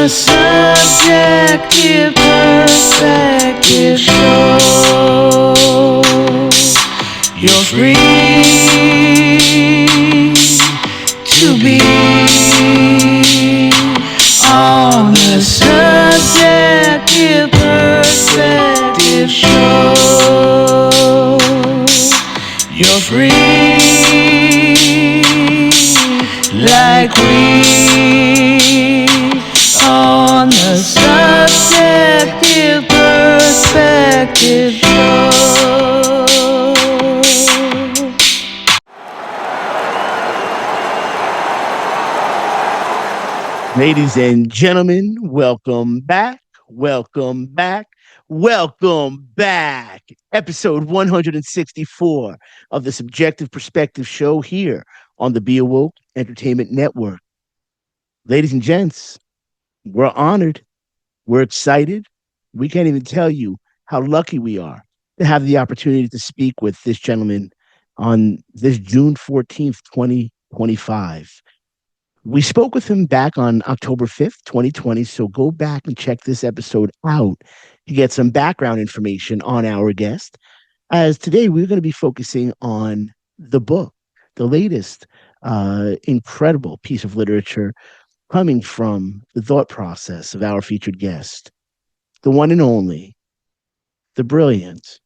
the Subjective Perspective Show. You're free to be on the Subjective Perspective Show. You're free like we on the Subjective Perspective Show. Ladies and gentlemen, welcome back. Welcome back. Welcome back. Episode 164 of the Subjective Perspective Show here on the Be Awoke Entertainment Network. Ladies and gents, we're honored. We're excited. We can't even tell you how lucky we are to have the opportunity to speak with this gentleman on this June 14th, 2025. We spoke with him back on October 5th, 2020. So go back and check this episode out to get some background information on our guest. As today, we're going to be focusing on the book, the latest incredible piece of literature coming from the thought process of our featured guest, the one and only, the brilliant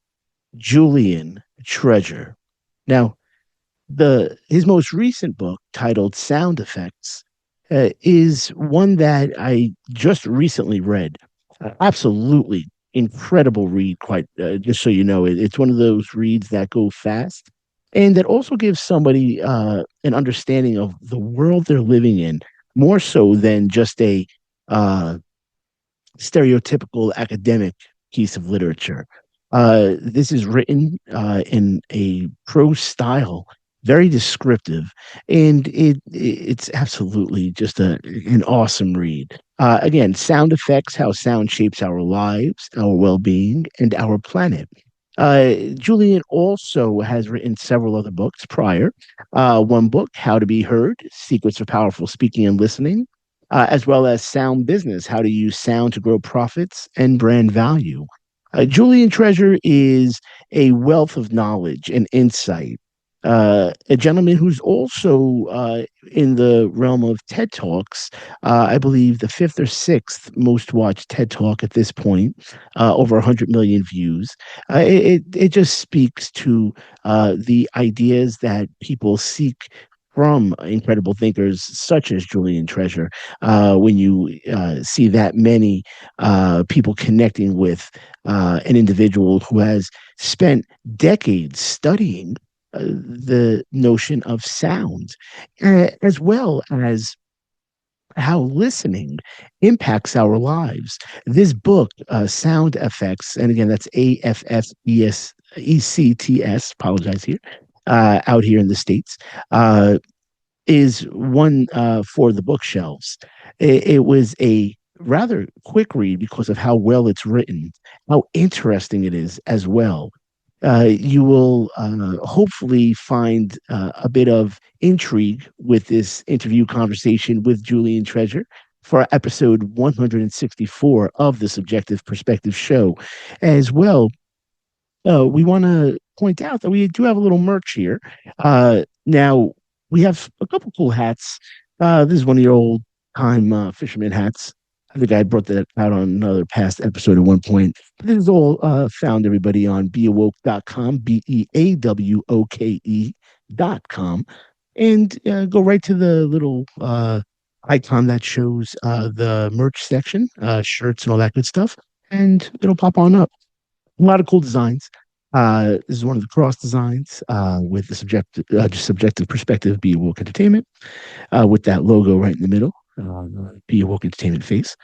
Julian Treasure. Now, his most recent book, titled Sound Effects, is one that I just recently read. Absolutely incredible read. Quite just so you know, it's one of those reads that go fast and that also gives somebody an understanding of the world they're living in, more so than just a uh, stereotypical academic piece of literature. This is written in a prose style, very descriptive, and it's absolutely just an awesome read. Again, sound effects, how sound shapes our lives, our well-being, and our planet. Julian also has written several other books prior. One book, How to Be Heard, Secrets of Powerful Speaking and Listening, as well as Sound Business, How to Use Sound to Grow Profits and Brand Value. Julian Treasure is a wealth of knowledge and insight. A gentleman who's also in the realm of TED Talks. I believe the fifth or sixth most watched TED Talk at this point, over 100 million views. It just speaks to the ideas that people seek from incredible thinkers such as Julian Treasure. When you see that many people connecting with an individual who has spent decades studying the notion of sound, as well as how listening impacts our lives. This book, Sound Effects, and again, that's AFFECTS, apologize here, out here in the States, is one for the bookshelves. It was a rather quick read because of how well it's written, how interesting it is as well. You will hopefully find a bit of intrigue with this interview conversation with Julian Treasure for episode 164 of the Subjective Perspective Show. As well, we want to point out that we do have a little merch here. Now, we have a couple cool hats. This is one of your old time fisherman hats. I think I brought that out on another past episode at one point. But this is all found, everybody, on beawoke.com, beawoke.com. And go right to the little icon that shows the merch section, shirts and all that good stuff. And it'll pop on up. A lot of cool designs. This is one of the cross designs with the subjective perspective, Be Awoke Entertainment, with that logo right in the middle. Be Awoke Entertainment face.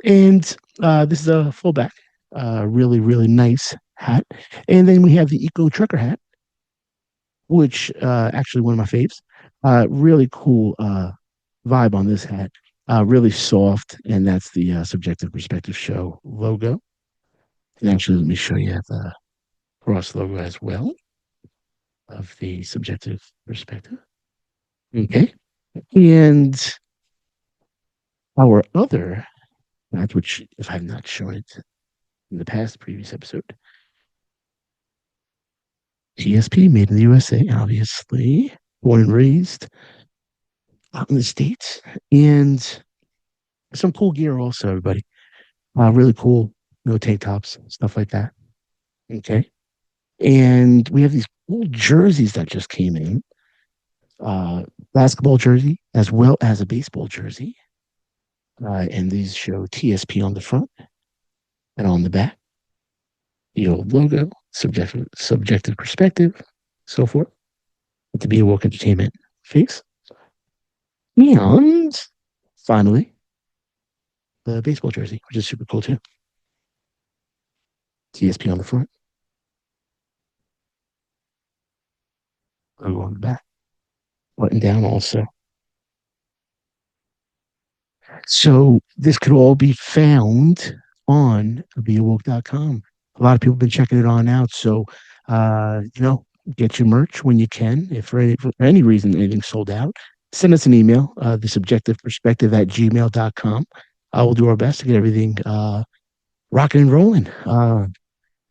And this is a fullback, really, really nice hat. And then we have the Eco Trucker hat, which actually one of my faves. Really cool vibe on this hat. Really soft. And that's the Subjective Perspective Show logo. And actually, let me show you the cross logo as well of the Subjective Perspective. Okay. And our other That which, if I've not shown it in the past previous episode, TSP, made in the USA, obviously, born and raised out in the States, and some cool gear also, everybody. Really cool, tank tops, stuff like that. Okay. And we have these cool jerseys that just came in. Basketball jersey as well as a baseball jersey. And these show TSP on the front and on the back. The old logo, subjective perspective, so forth. To be a woke entertainment face. And finally, the baseball jersey, which is super cool too. TSP on the front. Logo on the back. Button down also. So this could all be found on beawoke.com. A lot of people have been checking it on out. So, get your merch when you can. If for any reason anything's sold out, send us an email, thesubjectiveperspective@gmail.com. We'll do our best to get everything rocking and rolling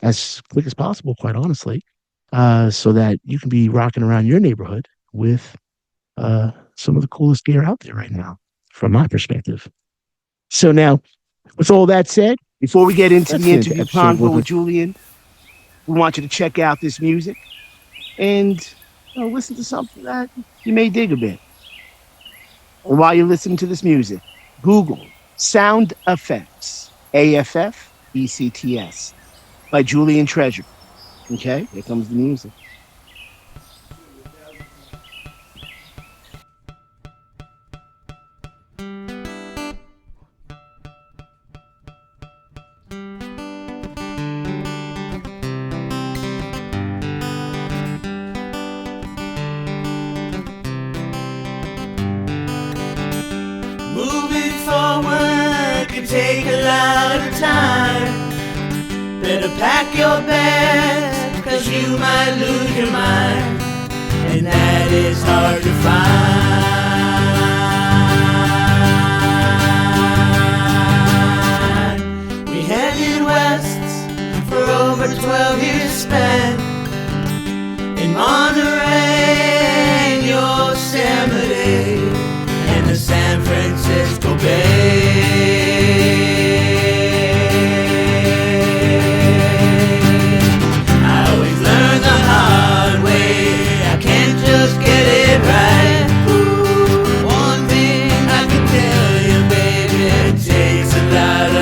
as quick as possible, quite honestly, so that you can be rocking around your neighborhood with some of the coolest gear out there right now, from my perspective. So now, with all that said, before we get into the interview convo with Julian, we want you to check out this music and listen to something that you may dig a bit. And while you're listening to this music, Google Sound Effects, AFFECTS, by Julian Treasure. Okay, here comes the music. Moving forward can take a lot of time. Better pack your bags, cause you might lose your mind, and that is hard to find. We headed west for over 12 years spent in Monterey and Yosemite and the San Francisco Bay. I always learn the hard way, I can't just get it right. One thing I can tell you, baby, it takes a lot of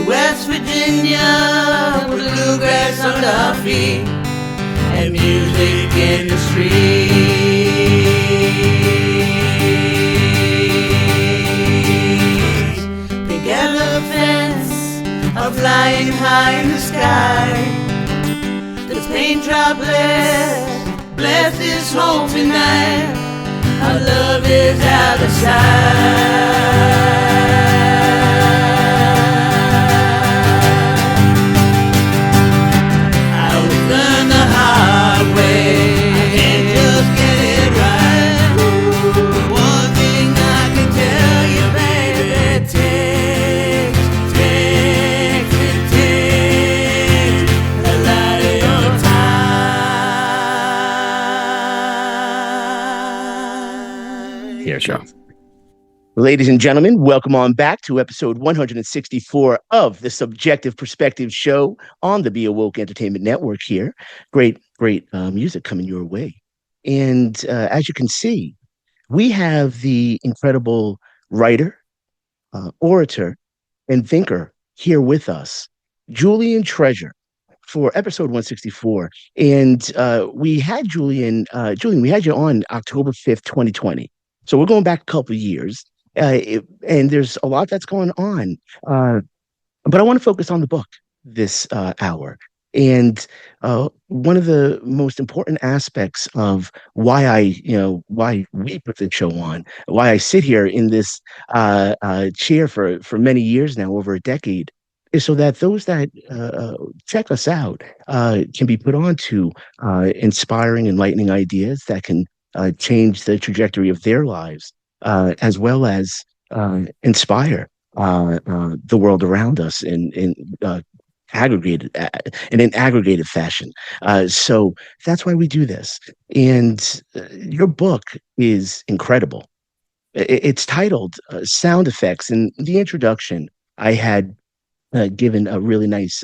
West Virginia, with bluegrass under our feet and music in the streets. Pink elephants are flying high in the sky. The paint droplets bless this home tonight. Our love is out of sight. Ladies and gentlemen, welcome on back to episode 164 of the Subjective Perspective Show on the Be Awoke Entertainment Network here. Great music coming your way. And as you can see, we have the incredible writer, orator, and thinker here with us, Julian Treasure for episode 164. And we had Julian, we had you on October 5th, 2020. So we're going back a couple of years. And there's a lot that's going on. But I want to focus on the book this hour. And one of the most important aspects of why we put the show on, why I sit here in this chair for many years now, over a decade, is so that those that check us out can be put on to inspiring, enlightening ideas that can change the trajectory of their lives, as well as inspire the world around us aggregated in an aggregated fashion. So that's why we do this. And your book is incredible. It's titled Sound Effects. In the introduction, I had given a really nice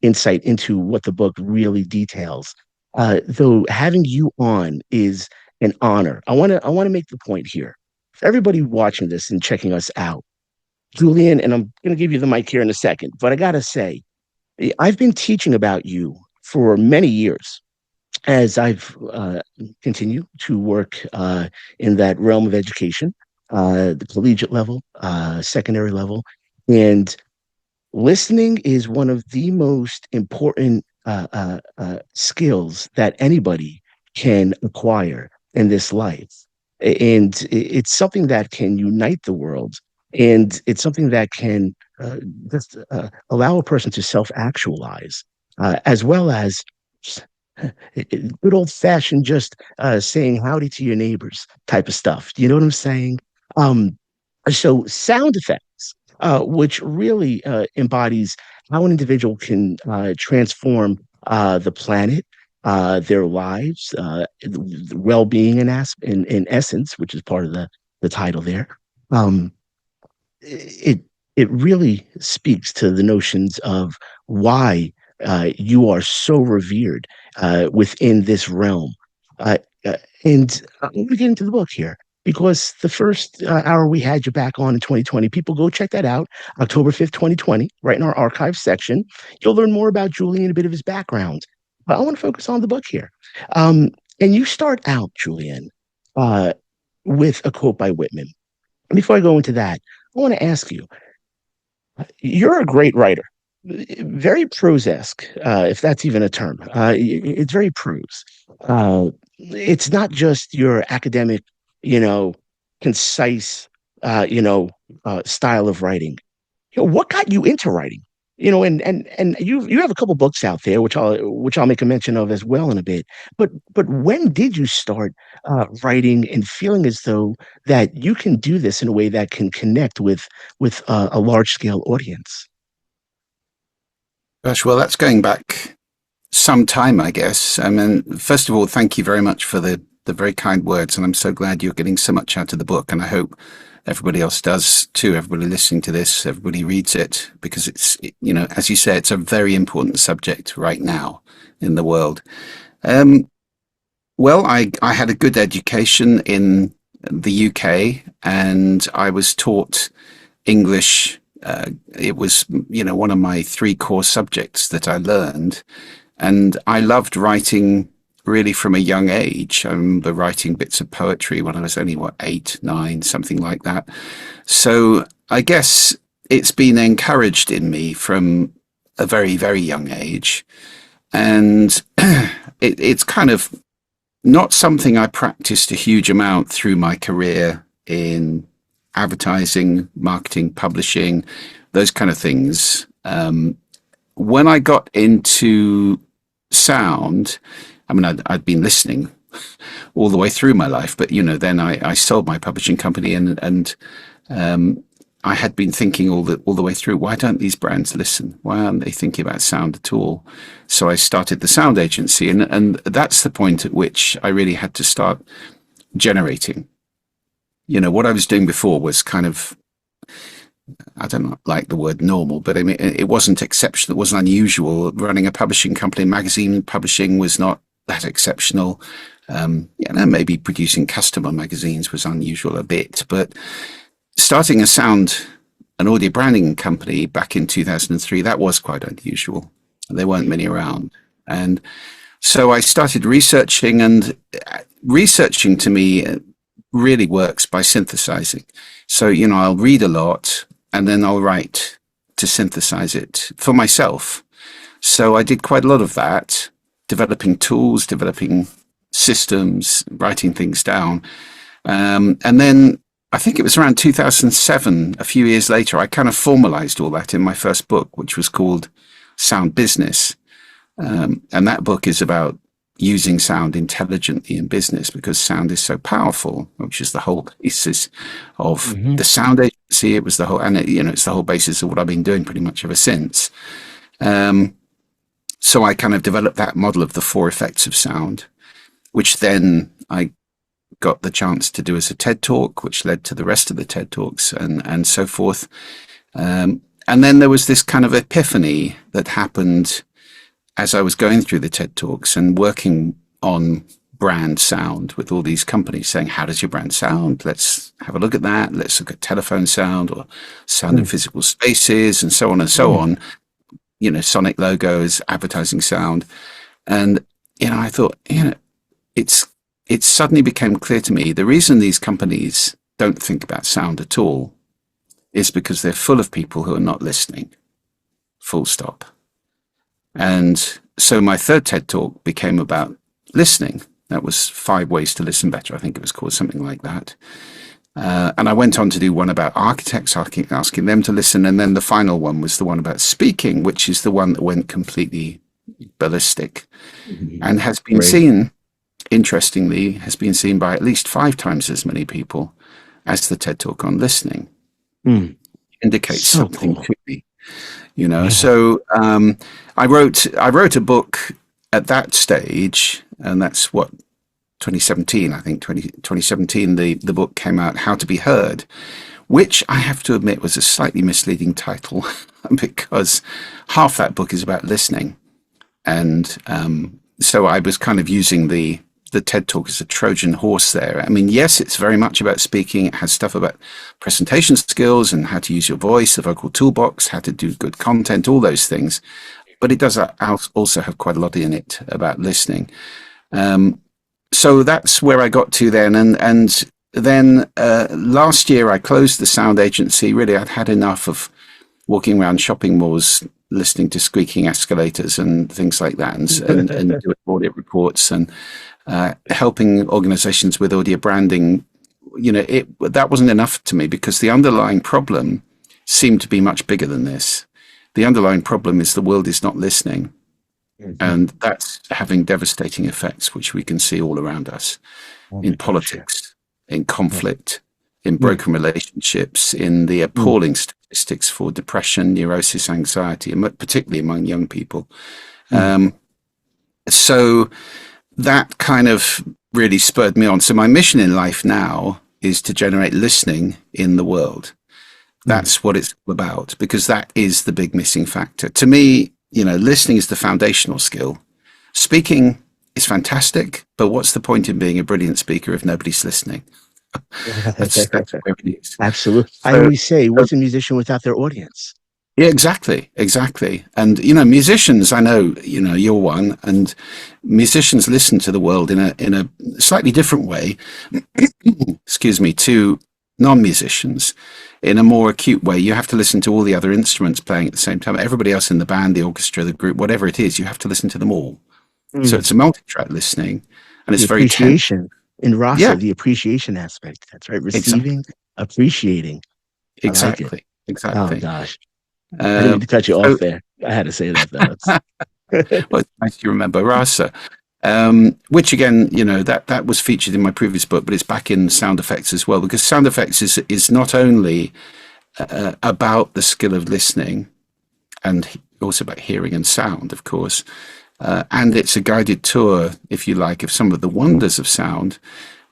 insight into what the book really details. Though having you on is an honor. I want to make the point here. For everybody watching this and checking us out, Julian, and I'm going to give you the mic here in a second, but I got to say, I've been teaching about you for many years as I've continued to work in that realm of education, the collegiate level, secondary level. And listening is one of the most important skills that anybody can acquire in this life. And it's something that can unite the world. And it's something that can just allow a person to self-actualize, as well as good old-fashioned just saying howdy to your neighbors type of stuff. You know what I'm saying? So sound effects, which really embodies how an individual can transform the planet, their lives, well-being in essence, which is part of the title there. It really speaks to the notions of why you are so revered within this realm. And I'm going to get into the book here because the first hour we had you back on in 2020, people go check that out, October 5th, 2020, right in our archive section. You'll learn more about Julian, a bit of his background. But I want to focus on the book here. And you start out, Julian, with a quote by Whitman. And before I go into that, I want to ask you, you're a great writer, very prose-esque, if that's even a term. It's very prose. It's not just your academic, concise, style of writing. What got you into writing? And you have a couple books out there, which I'll make a mention of as well in a bit. But when did you start writing and feeling as though that you can do this in a way that can connect with a large scale audience? Gosh, well, that's going back some time, I guess. I mean, first of all, thank you very much for the very kind words, and I'm so glad you're getting so much out of the book, and I hope everybody else does too. Everybody listening to this, everybody reads it, because it's, as you say, it's a very important subject right now in the world. Well, I had a good education in the UK, and I was taught English. It was, one of my 3 core subjects that I learned, and I loved writing really from a young age. I remember writing bits of poetry when I was only, 8, 9, something like that. So I guess it's been encouraged in me from a very, very young age. And it's kind of not something I practiced a huge amount through my career in advertising, marketing, publishing, those kind of things. When I got into sound, I mean, I'd been listening all the way through my life, but then I sold my publishing company, and I had been thinking all the way through, why don't these brands listen? Why aren't they thinking about sound at all? So I started the sound agency, and that's the point at which I really had to start generating. What I was doing before was kind of, I don't like the word normal, but I mean, it wasn't exceptional. It wasn't unusual. Running a publishing company, magazine publishing was not that exceptional. Maybe producing customer magazines was unusual a bit, but starting an audio branding company back in 2003, that was quite unusual. There weren't many around. And so I started researching, and researching to me really works by synthesizing. So, I'll read a lot and then I'll write to synthesize it for myself. So I did quite a lot of that, developing tools, developing systems, writing things down. And then I think it was around 2007, a few years later, I kind of formalized all that in my first book, which was called Sound Business. And that book is about using sound intelligently in business, because sound is so powerful, which is the whole basis of the sound agency. It was the whole, and it's the whole basis of what I've been doing pretty much ever since. So I kind of developed that model of the 4 effects of sound, which then I got the chance to do as a TED Talk, which led to the rest of the TED Talks and so forth. And then there was this kind of epiphany that happened as I was going through the TED Talks and working on brand sound with all these companies, saying, how does your brand sound? Let's have a look at that. Let's look at telephone sound, or sound in physical spaces, and so on and so on. Sonic logos, advertising sound. And, I thought, it suddenly became clear to me the reason these companies don't think about sound at all is because they're full of people who are not listening. Full stop. And so my third TED Talk became about listening. That was 5 ways to listen better. I think it was called something like that. And I went on to do one about architects, asking them to listen. And then the final one was the one about speaking, which is the one that went completely ballistic and has been seen, interestingly, by at least 5 times as many people as the TED Talk on listening. Indicates So something cool. to me. So I wrote a book at that stage, and that's 2017, I think 2017, the book came out, How to Be Heard, which I have to admit was a slightly misleading title because half that book is about listening. And so I was kind of using the TED Talk as a Trojan horse there. I mean, yes, it's very much about speaking. It has stuff about presentation skills and how to use your voice, the vocal toolbox, how to do good content, all those things. But it does also have quite a lot in it about listening. So that's where I got to then. And then last year I closed the sound agency. Really, I'd had enough of walking around shopping malls, listening to squeaking escalators and things like that, and doing audit reports and helping organizations with audio branding. That wasn't enough to me, because the underlying problem seemed to be much bigger than this. The underlying problem is the world is not listening. And that's having devastating effects, which we can see all around us in politics, in conflict, in broken relationships, in the appalling statistics for depression, neurosis, anxiety, and particularly among young people. So that kind of really spurred me on. So my mission in life now is to generate listening in the world. That's what it's about, because that is the big missing factor. To me, listening is the foundational skill. Speaking is fantastic, but what's the point in being a brilliant speaker if nobody's listening? That's where it is. Absolutely. I always say, what's a musician without their audience? Yeah, exactly. And, musicians, I know, you're one, and musicians listen to the world in a slightly different way, excuse me, to non-musicians. In a more acute way, you have to listen to all the other instruments playing at the same time. Everybody else in the band, the orchestra, the group, whatever it is, you have to listen to them all. So it's a multi-track listening, and it's very appreciation in Rasa, Yeah. the appreciation aspect. That's right. Receiving, appreciating. Exactly. Like Exactly. Oh gosh, I didn't mean to cut you off there. I had to say that though. Well, it's nice you remember Rasa. Which again, that was featured in my previous book, but it's back in sound effects as well, because sound effects is not only about the skill of listening, and also about hearing and sound, of course, and it's a guided tour, if you like, of some of the wonders of sound,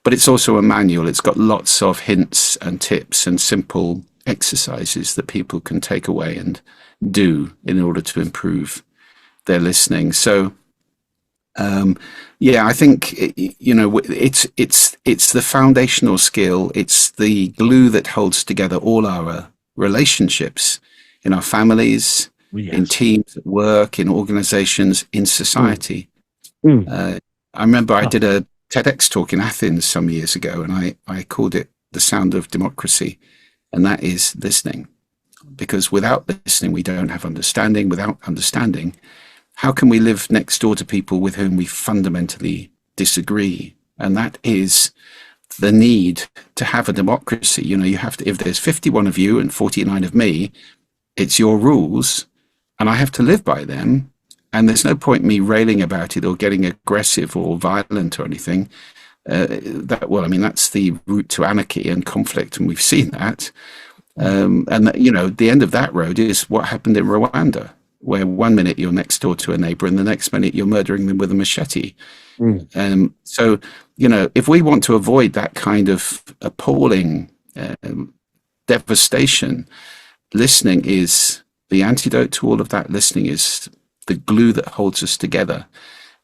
but it's also a manual. It's got lots of hints and tips and simple exercises that people can take away and do in order to improve their listening. So I think it's the foundational skill. It's the glue that holds together all our relationships in our families, in Yes. teams at work, in organizations, in Mm, society. mm. I remember I Oh, did a TEDx talk in Athens some years ago, and I called it The Sound of Democracy, and that is listening. Because without listening, we don't have understanding. Without understanding, how can we live next door to people with whom we fundamentally disagree? And that is the need to have a democracy. You know, you have to, if there's 51 of you and 49 of me, it's your rules, and I have to live by them. And there's no point me railing about it or getting aggressive or violent or anything. I mean, that's the route to anarchy and conflict, and we've seen that. And that, you know, the end of that road is what happened in Rwanda, where one minute you're next door to a neighbor, and the next minute you're murdering them with a machete. mm. So, you know, if we want to avoid that kind of appalling devastation, listening is the antidote to all of that. Listening is the glue that holds us together.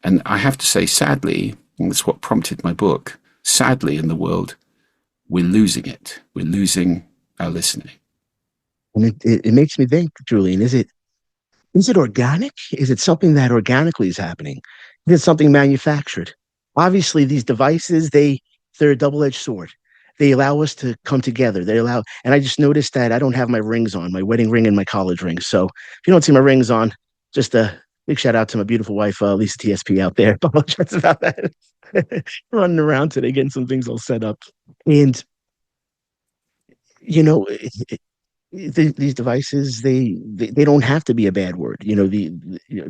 And I have to say, sadly, and that's what prompted my book, sadly, in the world, we're losing it. We're losing our listening. And it makes me think, Julian, is it organic? Is it something that organically is happening? Is it something manufactured? Obviously, these devices, they're a double-edged sword. They allow us to come together. And I just noticed that I don't have my rings on, my wedding ring and my college ring. So if you don't see my rings on, just a big shout out to my beautiful wife, Lisa TSP out there. Apologize about that. Running around today, getting some things all set up. And, you know, these devices they don't have to be a bad word.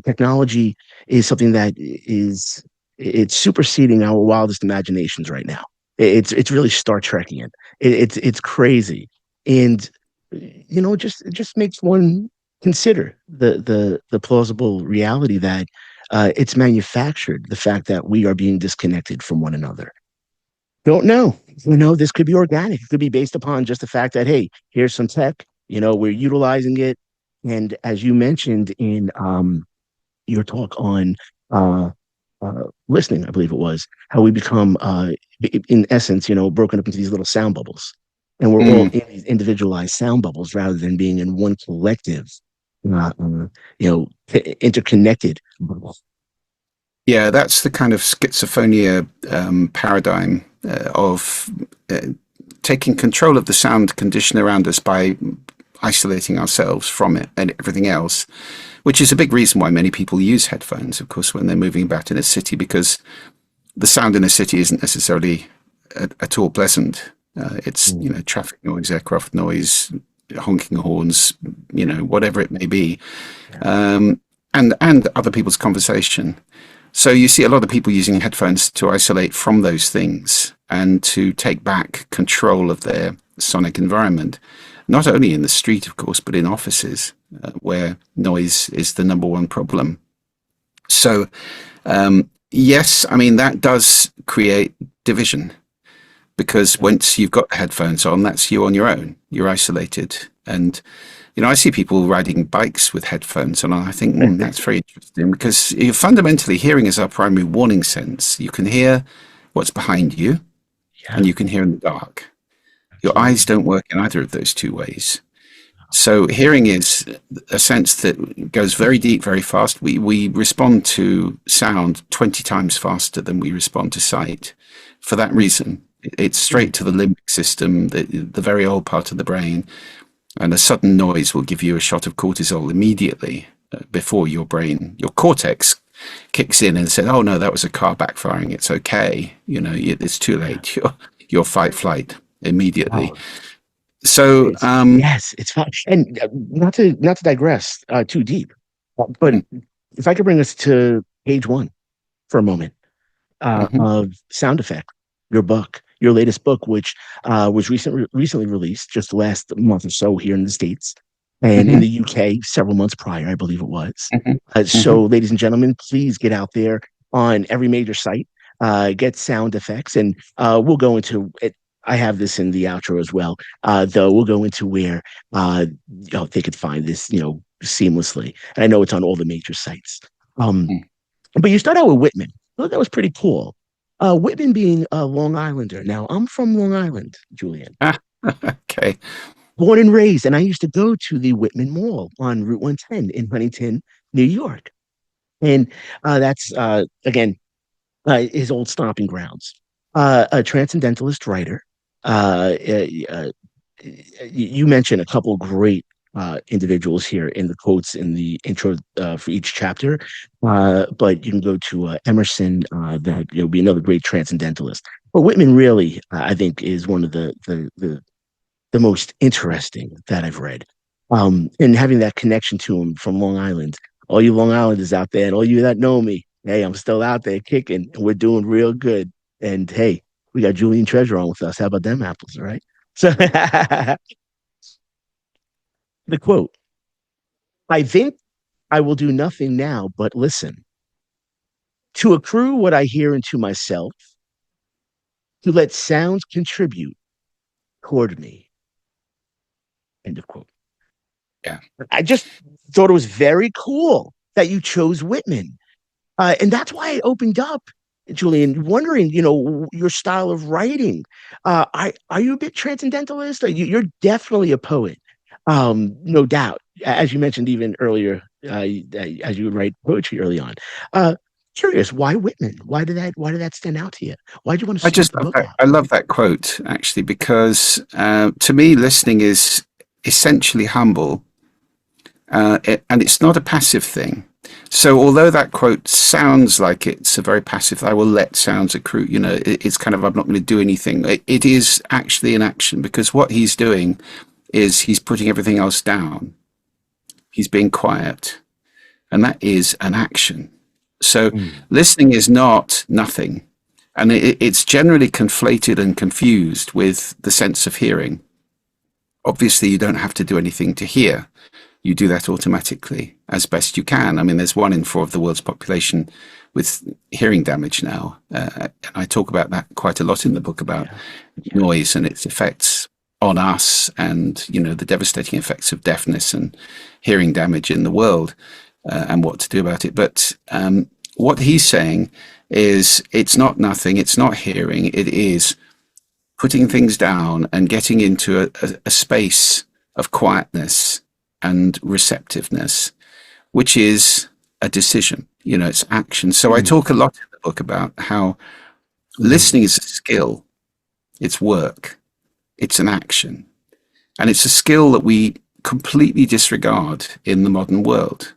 Technology is something that it's superseding our wildest imaginations right now. It's really Star Trekian. It's crazy. And it just makes one consider the plausible reality that it's manufactured, the fact that we are being disconnected from one another. Don't know. This could be organic. It could be based upon just the fact that, hey, here's some tech, we're utilizing it. And as you mentioned in your talk on uh, listening, I believe it was, how we become, in essence, broken up into these little sound bubbles. And we're all Mm. in these individualized sound bubbles rather than being in one collective, interconnected bubble. Yeah, that's the kind of schizophrenia paradigm of taking control of the sound condition around us by isolating ourselves from it and everything else, which is a big reason why many people use headphones, of course, when they're moving about in a city, because the sound in a city isn't necessarily at all pleasant. It's, traffic noise, aircraft noise, honking horns, whatever it may be, and other people's conversation. So you see a lot of people using headphones to isolate from those things and to take back control of their sonic environment, not only in the street, of course, but in offices where noise is the number one problem. So, yes, I mean, that does create division, because once you've got the headphones on, that's you on your own. You're isolated. And I see people riding bikes with headphones, and I think that's very interesting, because fundamentally, hearing is our primary warning sense. You can hear what's behind you, Yeah, and you can hear in the dark. Your eyes absolutely. don't work in either of those two ways. So hearing is a sense that goes very deep, very fast. We respond to sound 20 times faster than we respond to sight. For that reason, it's straight to the limbic system, the very old part of the brain. And a sudden noise will give you a shot of cortisol immediately before your cortex kicks in and says, "Oh no, that was a car backfiring. It's okay. It's too late. Your fight flight immediately." Wow. So, Yes, it's fine. And not to digress too deep, but if I could bring us to page one for a moment mhm, of Sound Effect, your book, your latest book, which was recently released just last month or so here in the States, and in mhm, the UK several months prior, I believe it was. mhm, mhm. So, ladies and gentlemen, please get out there on every major site, get Sound Effects, and we'll go into it. I have this in the outro as well, though we'll go into where they could find this, seamlessly. And I know it's on all the major sites. Um, but you start out with Whitman. I thought that was pretty cool. Whitman being a Long Islander. Now, I'm from Long Island, Julian. Ah, okay. born and raised, and I used to go to the Whitman Mall on Route 110 in Huntington, New York. And that's, again, his old stomping grounds. A transcendentalist writer. You mentioned a couple great individuals here in the quotes in the intro for each chapter, but you can go to Emerson. That will be another great transcendentalist. But Whitman really, I think, is one of the most interesting that I've read. And having that connection to him from Long Island. All you Long Islanders out there, and all you that know me, hey, I'm still out there kicking, and we're doing real good. And hey, we got Julian Treasure on with us. How about them apples, all right? So the quote, I think I will do nothing now but listen, to accrue what I hear into myself, to let sounds contribute toward me. End of quote. Yeah. I just thought it was very cool that you chose Whitman. And that's why I opened up, Julian, wondering, your style of writing. Are you a bit transcendentalist? You're definitely a poet, no doubt. As you mentioned even earlier, as you would write poetry early on. Curious, why Whitman? Why did that stand out to you? Why did you want to start the book out? I love that quote actually because to me, listening is essentially humble, and it's not a passive thing. So although that quote sounds like it's a very passive, I will let sounds accrue, it's kind of, I'm not going to do anything. It is actually an action, because what he's doing is he's putting everything else down. He's being quiet, and that is an action. So listening is not nothing. And it's generally conflated and confused with the sense of hearing. Obviously, you don't have to do anything to hear. You do that automatically as best you can. I mean, there's 1 in 4 of the world's population with hearing damage now. And I talk about that quite a lot in the book, about noise and its effects on us, and, the devastating effects of deafness and hearing damage in the world, and what to do about it. But what he's saying is it's not nothing, it's not hearing, it is putting things down and getting into a space of quietness and receptiveness, which is a decision, it's action. So I talk a lot in the book about how listening is a skill, it's work, it's an action, and it's a skill that we completely disregard in the modern world.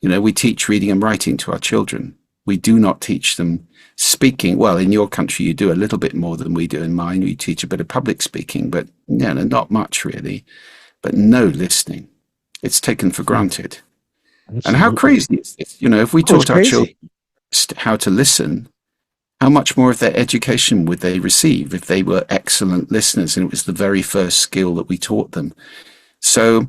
We teach reading and writing to our children. We do not teach them speaking. Well, in your country, you do a little bit more than we do in mine. We teach a bit of public speaking, but not much really. But no listening. It's taken for granted. Absolutely. And how crazy is this? If we taught our children how to listen, how much more of their education would they receive if they were excellent listeners and it was the very first skill that we taught them? So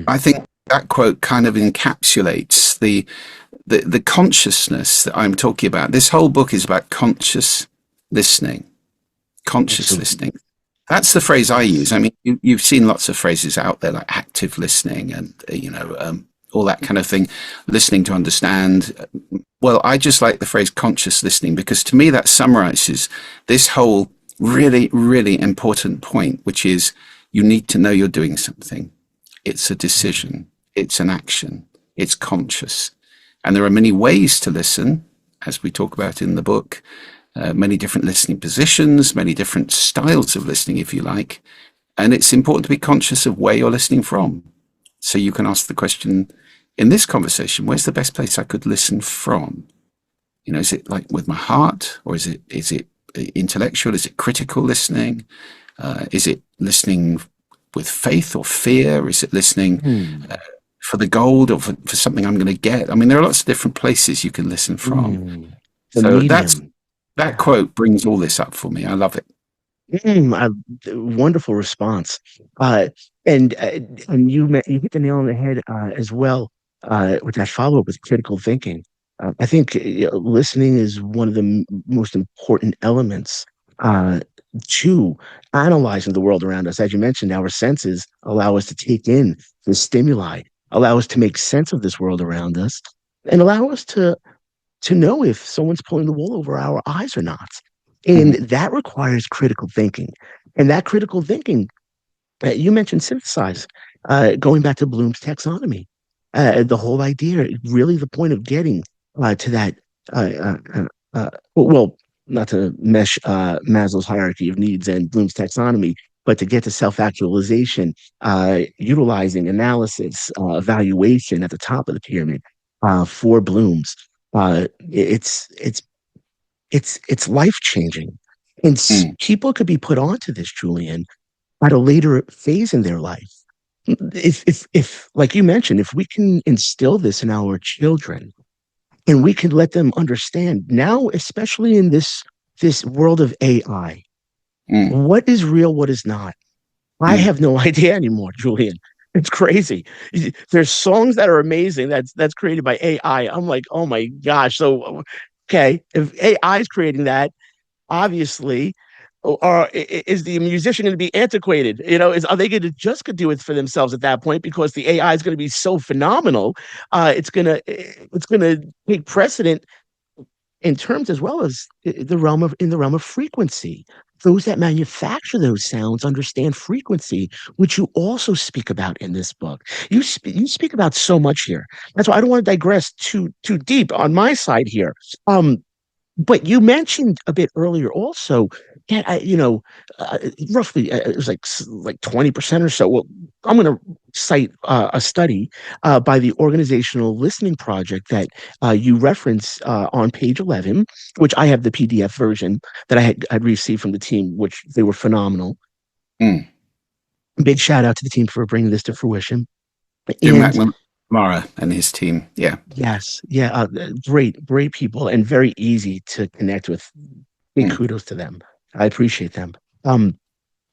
I think that quote kind of encapsulates the consciousness that I'm talking about. This whole book is about conscious listening. Conscious listening. That's the phrase I use. I mean, you've seen lots of phrases out there like active listening and, all that kind of thing, listening to understand. Well, I just like the phrase conscious listening, because to me that summarizes this whole really, really important point, which is you need to know you're doing something. It's a decision. It's an action. It's conscious. And there are many ways to listen, as we talk about in the book. Many different listening positions, many different styles of listening, if you like. And it's important to be conscious of where you're listening from. So you can ask the question in this conversation, where's the best place I could listen from? Is it like with my heart, or is it intellectual? Is it critical listening? Is it listening with faith or fear? Is it listening for the gold, or for something I'm going to get? I mean, there are lots of different places you can listen from. So that quote brings all this up for me. I love it. Wonderful response. And you hit the nail on the head as well, with that follow-up with critical thinking. I think listening is one of the most important elements to analyzing the world around us. As you mentioned, our senses allow us to take in the stimuli, allow us to make sense of this world around us, and allow us to know if someone's pulling the wool over our eyes or not. And that requires critical thinking. And that critical thinking You mentioned synthesize, going back to Bloom's taxonomy. The whole idea, really the point of getting to that, well, not to mesh Maslow's hierarchy of needs and Bloom's taxonomy, but to get to self-actualization, utilizing analysis, evaluation at the top of the pyramid for Bloom's. It's life changing, and Mm. people could be put onto this, Julian, at a later phase in their life. If like you mentioned, if we can instill this in our children and we can let them understand now, especially in this world of AI, Mm. what is real, what is not. I Mm. have no idea anymore, Julian. It's crazy. There's songs that are amazing that's created by AI. I'm like, oh my gosh. So okay, if AI is creating that, obviously, or is the musician going to be antiquated? Are they going to just do it for themselves at that point because the AI is going to be so phenomenal? It's going to take precedent in terms as well as in the realm of frequency. Those that manufacture those sounds understand frequency, which you also speak about in this book. You speak about so much here. That's why I don't want to digress too deep on my side here. But you mentioned a bit earlier also that roughly it was like 20% or so. Well, I'm going to cite a study by the Organizational Listening Project that you reference on page 11, which I have the PDF version that I had received from the team, which they were phenomenal. Mm. Big shout out to the team for bringing this to fruition. Jim And McNamara and his team. Yeah. yes, yeah, great people and very easy to connect with. Big Mm. kudos to them. I appreciate them. And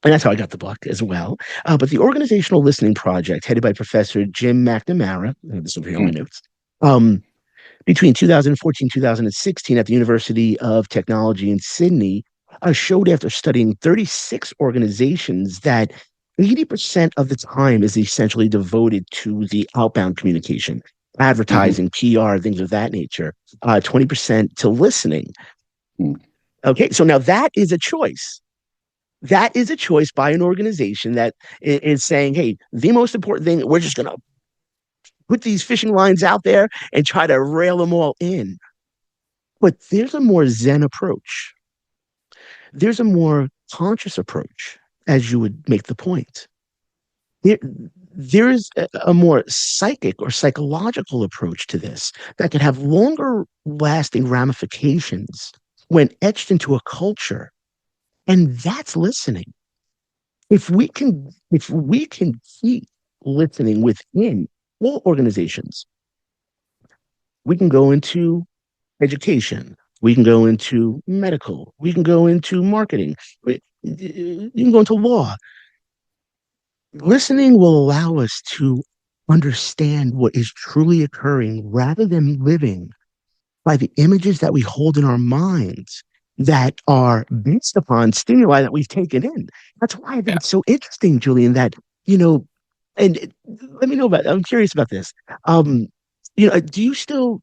that's how I got the book as well. But the Organizational Listening Project, headed by Professor Jim McNamara, this will be on my Mm. notes, between 2014 2016 at the University of Technology in Sydney, showed after studying 36 organizations that 80% of the time is essentially devoted to the outbound communication, Mhm. advertising, PR, things of that nature, 20% to listening. Mm. Okay, so now that is a choice. That is a choice by an organization that is saying, hey, the most important thing, we're just going to put these fishing lines out there and try to rail them all in. But there's a more Zen approach. There's a more conscious approach, as you would make the point. There, there's a more psychic or psychological approach to this that could have longer lasting ramifications when etched into a culture. And that's listening. If we can keep listening within all organizations, we can go into education, we can go into medical, we can go into marketing, you can go into law. Listening will allow us to understand what is truly occurring rather than living by the images that we hold in our minds that are based upon stimuli that we've taken in. That's why I think Yeah. it's so interesting, Julian, that, and let me know I'm curious about this. Um, do you still,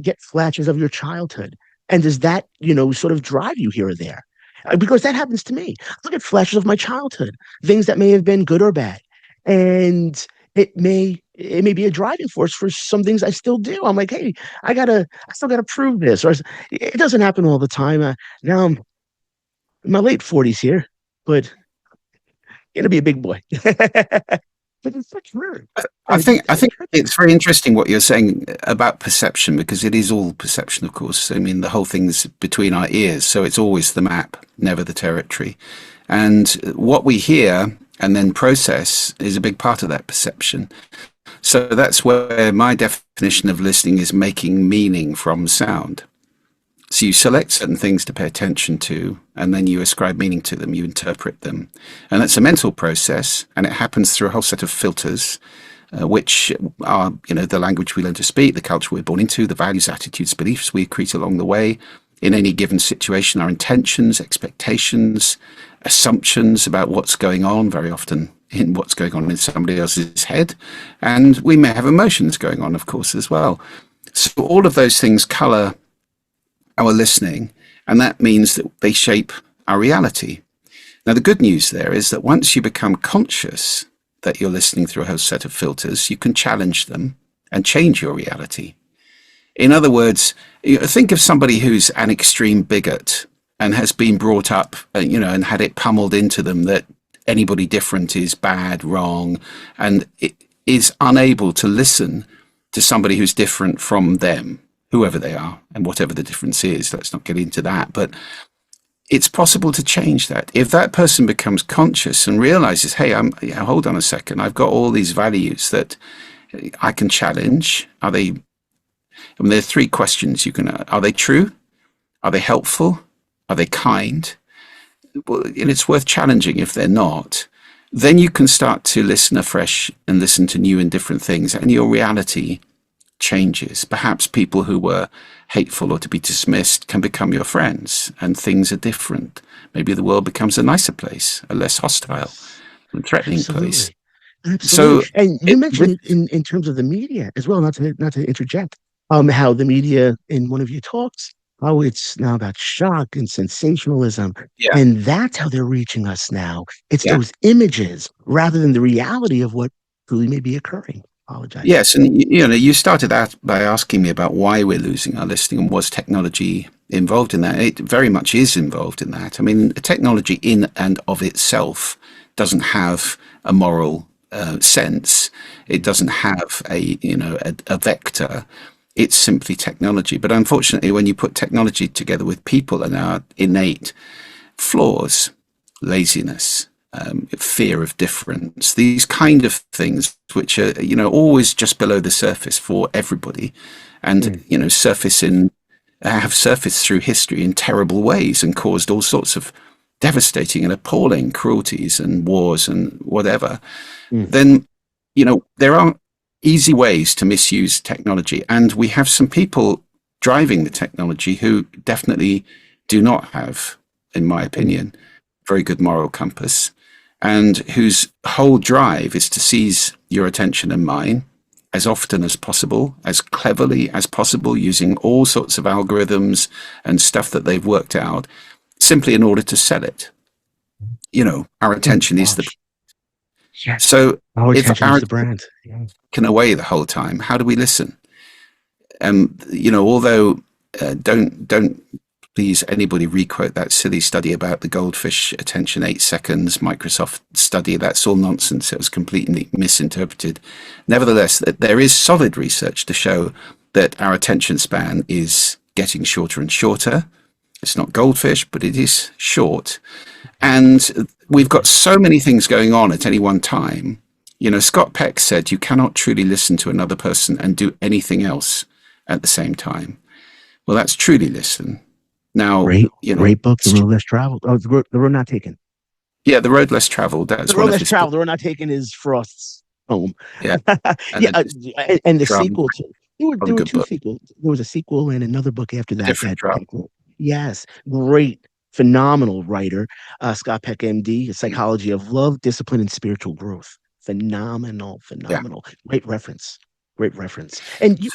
get flashes of your childhood? And does that, sort of drive you here or there? Because that happens to me. I get flashes of my childhood, things that may have been good or bad. And it may be a driving force for some things I still do. I'm like, hey, I still gotta prove this. Or it doesn't happen all the time. Now I'm in my late 40s here, but gonna be a big boy. But it's such true. I think it's very interesting what you're saying about perception, because it is all perception, of course. I mean, the whole thing's between our ears, so it's always the map, never the territory. And what we hear and then process is a big part of that perception. So that's where my definition of listening is making meaning from sound. So you select certain things to pay attention to, and then you ascribe meaning to them, you interpret them. And that's a mental process, and it happens through a whole set of filters, which are, the language we learn to speak, the culture we're born into, the values, attitudes, beliefs we accrete along the way. In any given situation, our intentions, expectations, assumptions about what's going on, very often in what's going on in somebody else's head. And we may have emotions going on, of course, as well. So all of those things colour our listening, and that means that they shape our reality. Now, the good news there is that once you become conscious that you're listening through a whole set of filters, you can challenge them and change your reality. In other words, think of somebody who's an extreme bigot and has been brought up, and had it pummeled into them that anybody different is bad, wrong, and it is unable to listen to somebody who's different from them, whoever they are, and whatever the difference is. Let's not get into that. But it's possible to change that. If that person becomes conscious and realizes, hey, hold on a second, I've got all these values that I can challenge. Are they, there are three questions you can, are they true? Are they helpful? Are they kind? Well, and it's worth challenging if they're not. Then you can start to listen afresh and listen to new and different things, and your reality changes. Perhaps people who were hateful or to be dismissed can become your friends, and things are different. Maybe the world becomes a nicer place, a less hostile and threatening place. Absolutely. So, and you mentioned in terms of the media as well, not to interject, how the media in one of your talks, how it's now about shock and sensationalism, and that's how they're reaching us now. It's those images rather than the reality of what truly may be occurring. Apologize. Yes, and you started out by asking me about why we're losing our listening and was technology involved in that. It very much is involved in that. I mean, technology in and of itself doesn't have a moral sense. It doesn't have a vector. It's simply technology. But unfortunately, when you put technology together with people and our innate flaws, laziness, fear of difference, these kind of things, which are, always just below the surface for everybody, and, have surfaced through history in terrible ways and caused all sorts of devastating and appalling cruelties and wars and whatever, then, there are easy ways to misuse technology. And we have some people driving the technology who definitely do not have, in my opinion, very good moral compass, and whose whole drive is to seize your attention and mine as often as possible, as cleverly as possible, using all sorts of algorithms and stuff that they've worked out, simply in order to sell it. Our attention is the... Yes. So our if attention our is the brand. can away the whole time, how do we listen? Although don't please anybody requote that silly study about the goldfish attention 8 seconds Microsoft study. That's all nonsense. It was completely misinterpreted. Nevertheless, there is solid research to show that our attention span is getting shorter and shorter. It's not goldfish, but it is short. And we've got so many things going on at any one time. Scott Peck said you cannot truly listen to another person and do anything else at the same time. Well, that's truly listen. Now, great book, The Road Less Traveled. Oh, the road not taken. Yeah, The Road Less Traveled. That's The Road Less Traveled. The Road Not Taken is Frost's home. Yeah, and the sequel to there were two book. sequels. There was a sequel and another book after that. Different Drum. Yes, great, phenomenal writer, Scott Peck, MD, Psychology of Love, Discipline, and Spiritual Growth. Phenomenal. Yeah. Great reference. And we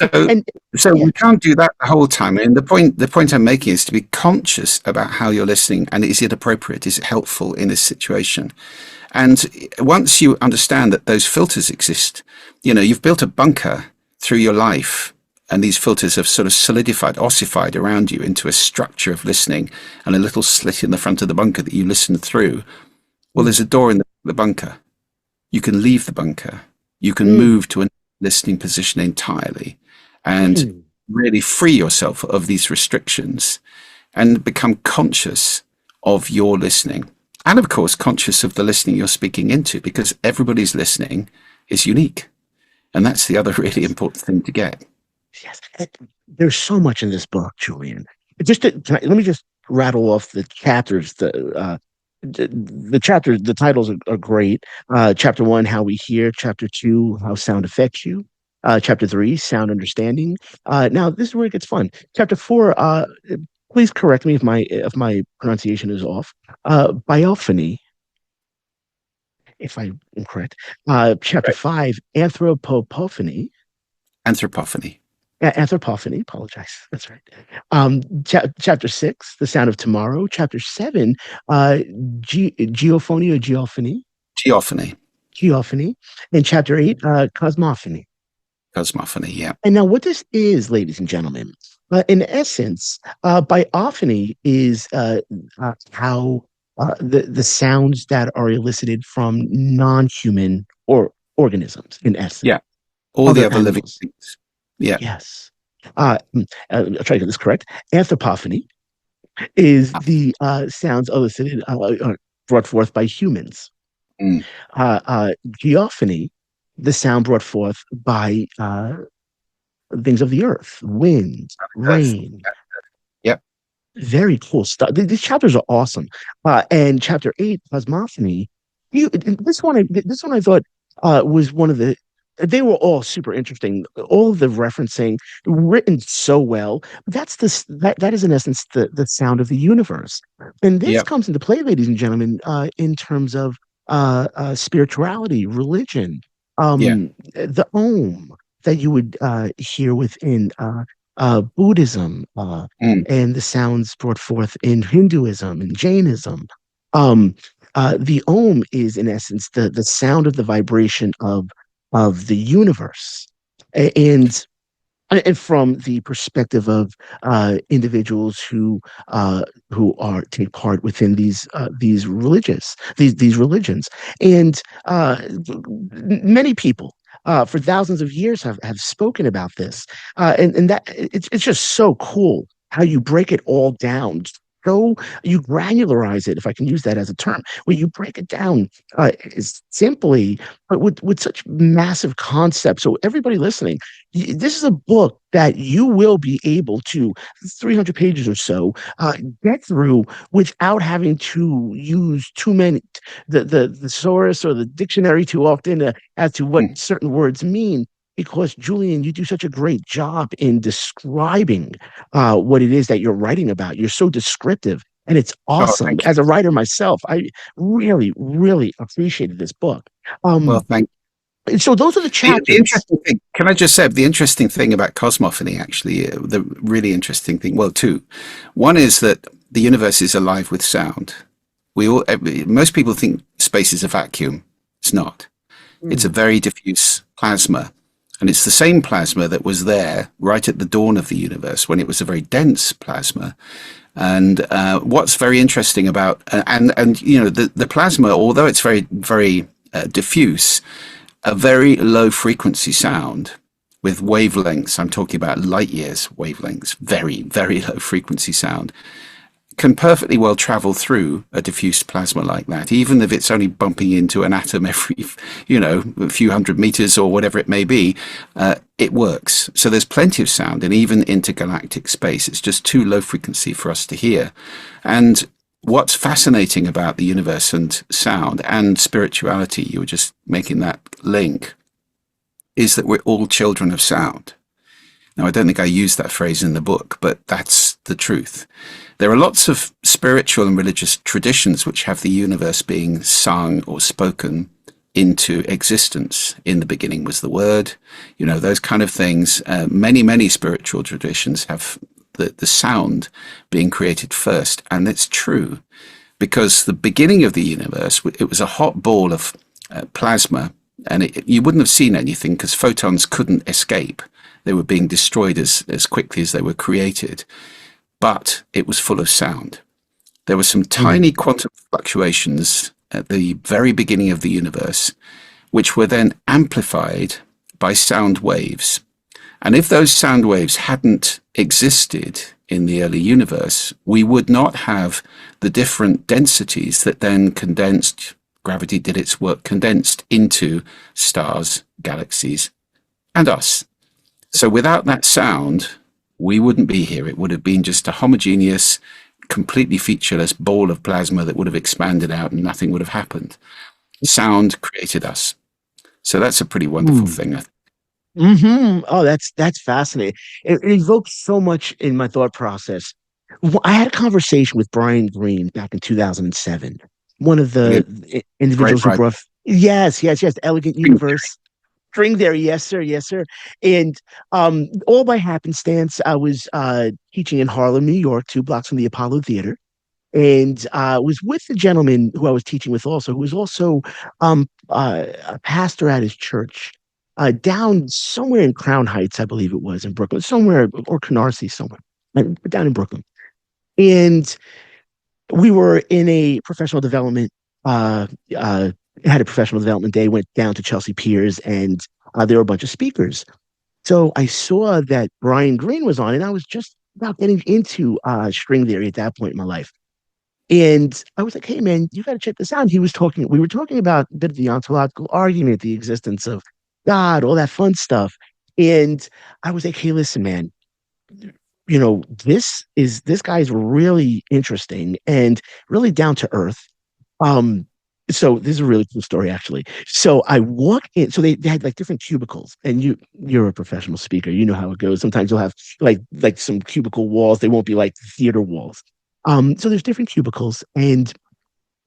can't do that the whole time. And the point I'm making is to be conscious about how you're listening, and is it appropriate? Is it helpful in this situation? And once you understand that those filters exist, you've built a bunker through your life, and these filters have sort of solidified, ossified around you into a structure of listening and a little slit in the front of the bunker that you listen through. Well, there's a door in the bunker. You can leave the bunker. You can move to a listening position entirely and really free yourself of these restrictions and become conscious of your listening. And of course, conscious of the listening you're speaking into, because everybody's listening is unique. And that's the other really important thing to get. Yes. There's so much in this book, Julian. Let me just rattle off the chapters. The chapters, the titles are great. Chapter 1, How We Hear. Chapter 2, How Sound Affects You. Chapter 3, Sound Understanding. Now, this is where it gets fun. Chapter 4, please correct me if my pronunciation is off. Biophony, if I am correct. Chapter 5, Anthropophony. Anthropophany. Apologize. That's right. Chapter 6, The Sound of Tomorrow. Chapter 7, Geophony or Geophony. Geophony. Geophony. And chapter 8, Cosmophony. Cosmophony, yeah. And now, what this is, ladies and gentlemen, in essence, biophony is how the sounds that are elicited from non-human or organisms, in essence. Yeah. All the other living animals. things. Yeah. Yes. I'll try to get this correct. Anthropophany is the sounds elicited, brought forth by humans. Mm. Geophony, the sound brought forth by things of the earth, wind, rain. Yep. Very cool stuff. These chapters are awesome. And chapter 8, Cosmophony, this one I thought was one of the. They were all super interesting. All of the referencing written so well. That is in essence the sound of the universe. And this comes into play, ladies and gentlemen, in terms of spirituality, religion, the Om that you would hear within Buddhism, and the sounds brought forth in Hinduism and Jainism. The Om is in essence the sound of the vibration of the universe, and from the perspective of individuals who take part within these religions, and many people for thousands of years have spoken about this, and that it's just so cool how you break it all down. So you granularize it, if I can use that as a term, where you break it down simply, but with such massive concepts. So everybody listening, this is a book that you will be able to, 300 pages or so, get through without having to use too many, the thesaurus or the dictionary too often as to what certain words mean. Because, Julian, you do such a great job in describing what it is that you're writing about. You're so descriptive, and it's awesome. As a writer myself, I really, really appreciated this book. Well, thank you. So those are the chapters. The interesting thing, can I just say, the interesting thing about cosmophony, actually, the really interesting thing, well, two. One is that the universe is alive with sound. Most people think space is a vacuum. It's not. It's a very diffuse plasma. And it's the same plasma that was there right at the dawn of the universe when it was a very dense plasma. And what's very interesting about, and you know, the plasma, although it's very, very diffuse, a very low frequency sound with wavelengths, I'm talking about light years wavelengths, very, very low frequency sound, can perfectly well travel through a diffuse plasma like that, even if it's only bumping into an atom every, a few hundred meters or whatever it may be. It works. So there's plenty of sound, and even intergalactic space, it's just too low frequency for us to hear. And what's fascinating about the universe and sound and spirituality, you were just making that link, is that we're all children of sound. Now, I don't think I used that phrase in the book, but that's the truth. There are lots of spiritual and religious traditions which have the universe being sung or spoken into existence. In the beginning was the word, those kind of things. Many spiritual traditions have the sound being created first. And it's true, because the beginning of the universe, it was a hot ball of plasma, and you wouldn't have seen anything because photons couldn't escape. They were being destroyed as quickly as they were created. But it was full of sound. There were some tiny quantum fluctuations at the very beginning of the universe, which were then amplified by sound waves. And if those sound waves hadn't existed in the early universe, we would not have the different densities that then condensed, gravity did its work, condensed into stars, galaxies, and us. So without that sound, we wouldn't be here. It would have been just a homogeneous, completely featureless ball of plasma that would have expanded out and nothing would have happened. Sound created us. So that's a pretty wonderful thing, I think. Oh, that's fascinating. It evokes so much in my thought process. I had a conversation with Brian Greene back in 2007. One of the individuals who brought, yes, the Elegant Universe. String theory, yes, sir, yes, sir. And all by happenstance, I was teaching in Harlem, New York, 2 blocks from the Apollo Theater, and was with the gentleman who I was teaching with also, who was also a pastor at his church down somewhere in Crown Heights, I believe it was in Brooklyn, somewhere, or Canarsie, somewhere down in Brooklyn. And we were in a professional development, uh, uh, had a professional development day, went down to Chelsea Piers, and there were a bunch of speakers. So I saw that Brian Green was on, and I was just about getting into string theory at that point in my life. And I was like, hey, man, you got to check this out. And we were talking about a bit of the ontological argument, the existence of God, all that fun stuff. And I was like, hey, listen, man, this guy's really interesting and really down to earth. Um, so this is a really cool story, actually. So I walk in, so they had like different cubicles, and you're a professional speaker, you know how it goes. Sometimes you'll have like some cubicle walls, they won't be like theater walls. So there's different cubicles, and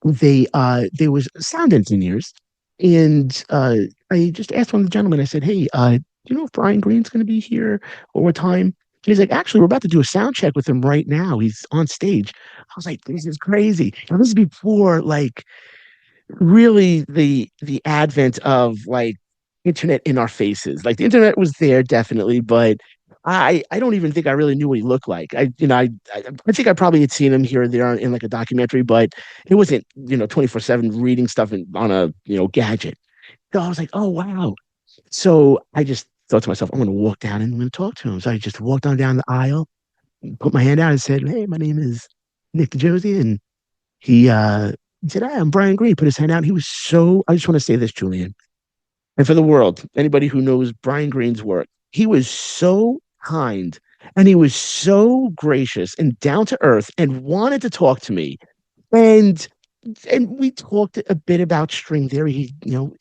there was sound engineers, and I just asked one of the gentlemen, I said, hey, do you know if Brian Green's going to be here or what time? And he's like, actually, we're about to do a sound check with him right now. He's on stage. I was like, this is crazy. Now, this is before like really the advent of like internet in our faces. Like the internet was there definitely, but I don't even think I really knew what he looked like. I think I probably had seen him here or there in like a documentary, but it wasn't 24/7 reading stuff on a gadget. So I was like, oh wow. So I just thought to myself, I'm going to walk down and I'm going to talk to him. So I just walked on down the aisle, put my hand out and said, hey, my name is Nick Josie, and he said, "Hi, I'm Brian Green." Put his hand out. He was so, I just want to say this, Julian, and for the world, anybody who knows Brian Green's work, he was so kind and he was so gracious and down to earth and wanted to talk to me. And we talked a bit about string theory.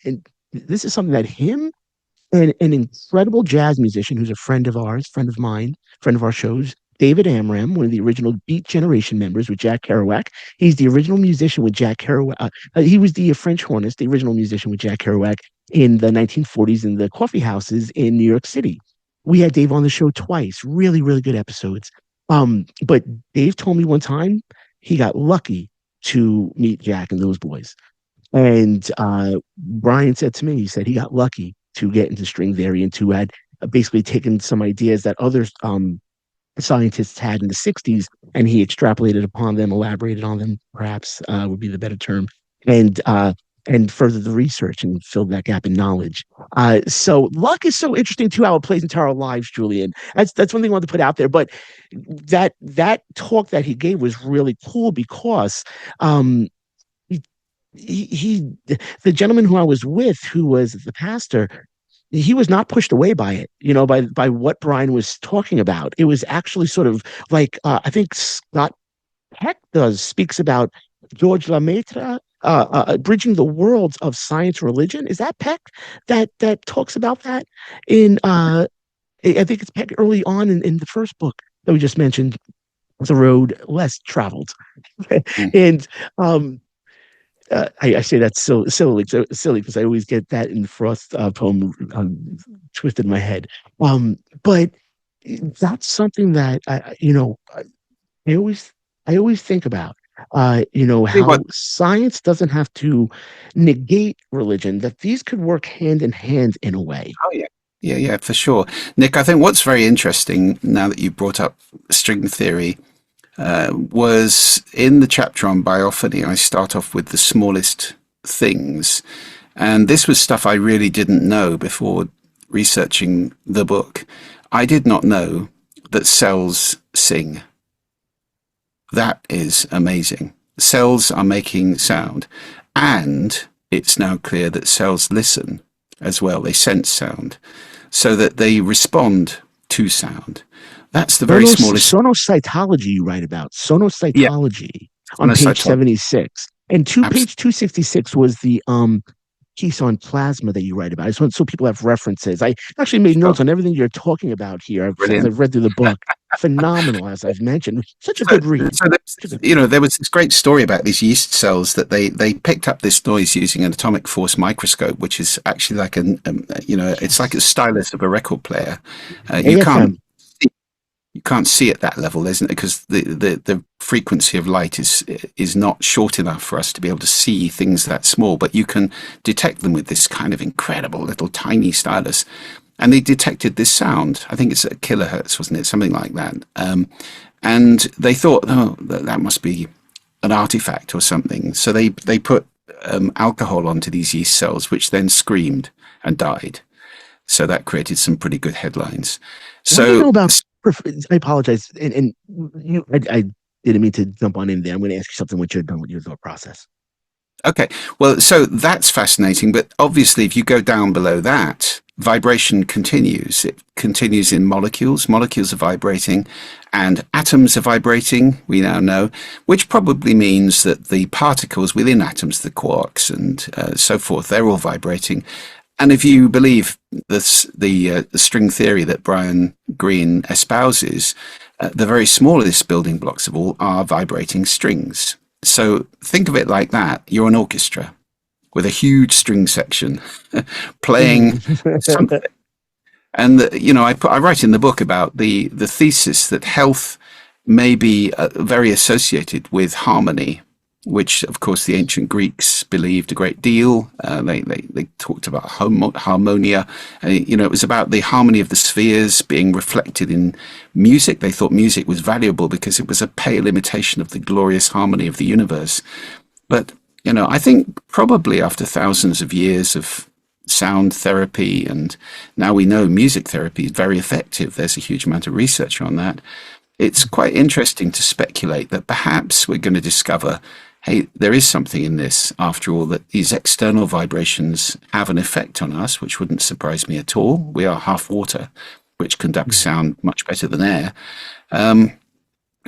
And this is something that him and an incredible jazz musician who's a friend of ours, friend of mine, friend of our shows, David Amram, one of the original Beat Generation members with Jack Kerouac. He's the original musician with Jack Kerouac. He was the French hornist, the original musician with Jack Kerouac in the 1940s in the coffee houses in New York City. We had Dave on the show twice, really, really good episodes. But Dave told me one time he got lucky to meet Jack and those boys. And Brian said to me, he said he got lucky to get into string theory and to had basically taken some ideas that other scientists had in the 60s, and he extrapolated upon them, elaborated on them, perhaps would be the better term, and furthered the research and filled that gap in knowledge. So luck is so interesting too, how it plays into our lives, Julian. That's one thing I want to put out there. But that talk that he gave was really cool because he the gentleman who I was with, who was the pastor, he was not pushed away by it, by what Brian was talking about. It was actually sort of like I think Scott Peck speaks about George Lemaitre bridging the worlds of science and religion. Is that Peck that talks about that in I think it's Peck early on in the first book that we just mentioned, The Road Less Traveled. And I say that so silly because I always get that in Frost poem twisted in my head. But that's something that I always think about. How science doesn't have to negate religion; that these could work hand in hand in a way. Oh yeah. Yeah, for sure. Nick, I think what's very interesting now that you brought up string theory was in the chapter on biophony, I start off with the smallest things. And this was stuff I really didn't know before researching the book. I did not know that cells sing. That is amazing. Cells are making sound. And it's now clear that cells listen as well. They sense sound so that they respond to sound. That's the very smallest. Sonocytology you write about. Sonocytology on page 76. And page 266 was the piece on plasma that you write about. I just want so people have references. I actually made Sure. notes on everything you're talking about here as Brilliant. I've read through the book. Phenomenal, as I've mentioned. Such a So, good read. there was this great story about these yeast cells that they picked up this noise using an atomic force microscope, which is actually like it's like a Yes. stylus of a record player. You can't AFM. you can't see at that level, isn't it? Because the frequency of light is not short enough for us to be able to see things that small. But you can detect them with this kind of incredible little tiny stylus. And they detected this sound. I think it's at kilohertz, wasn't it? Something like that. And they thought, oh, that must be an artifact or something. So they put alcohol onto these yeast cells, which then screamed and died. So that created some pretty good headlines. What do you know So, about? I apologize, and I didn't mean to jump on in there. I'm going to ask you something once you're done with your thought process. okay, well, so that's fascinating. But obviously, if you go down below that, vibration continues. It continues in molecules. Molecules are vibrating, and atoms are vibrating, we now know, which probably means that the particles within atoms, the quarks and so forth, they're all vibrating. And if you believe the string theory that Brian Greene espouses, the very smallest building blocks of all are vibrating strings. So think of it like that. You're an orchestra with a huge string section playing something. And I write in the book about the thesis that health may be very associated with harmony, which of course the ancient Greeks believed a great deal. They talked about harmonia. It was about the harmony of the spheres being reflected in music. They thought music was valuable because it was a pale imitation of the glorious harmony of the universe. But I think probably after thousands of years of sound therapy, and now we know music therapy is very effective. There's a huge amount of research on that. It's quite interesting to speculate that perhaps we're going to discover, hey, there is something in this after all, that these external vibrations have an effect on us, which wouldn't surprise me at all. We are half water, which conducts sound much better than air.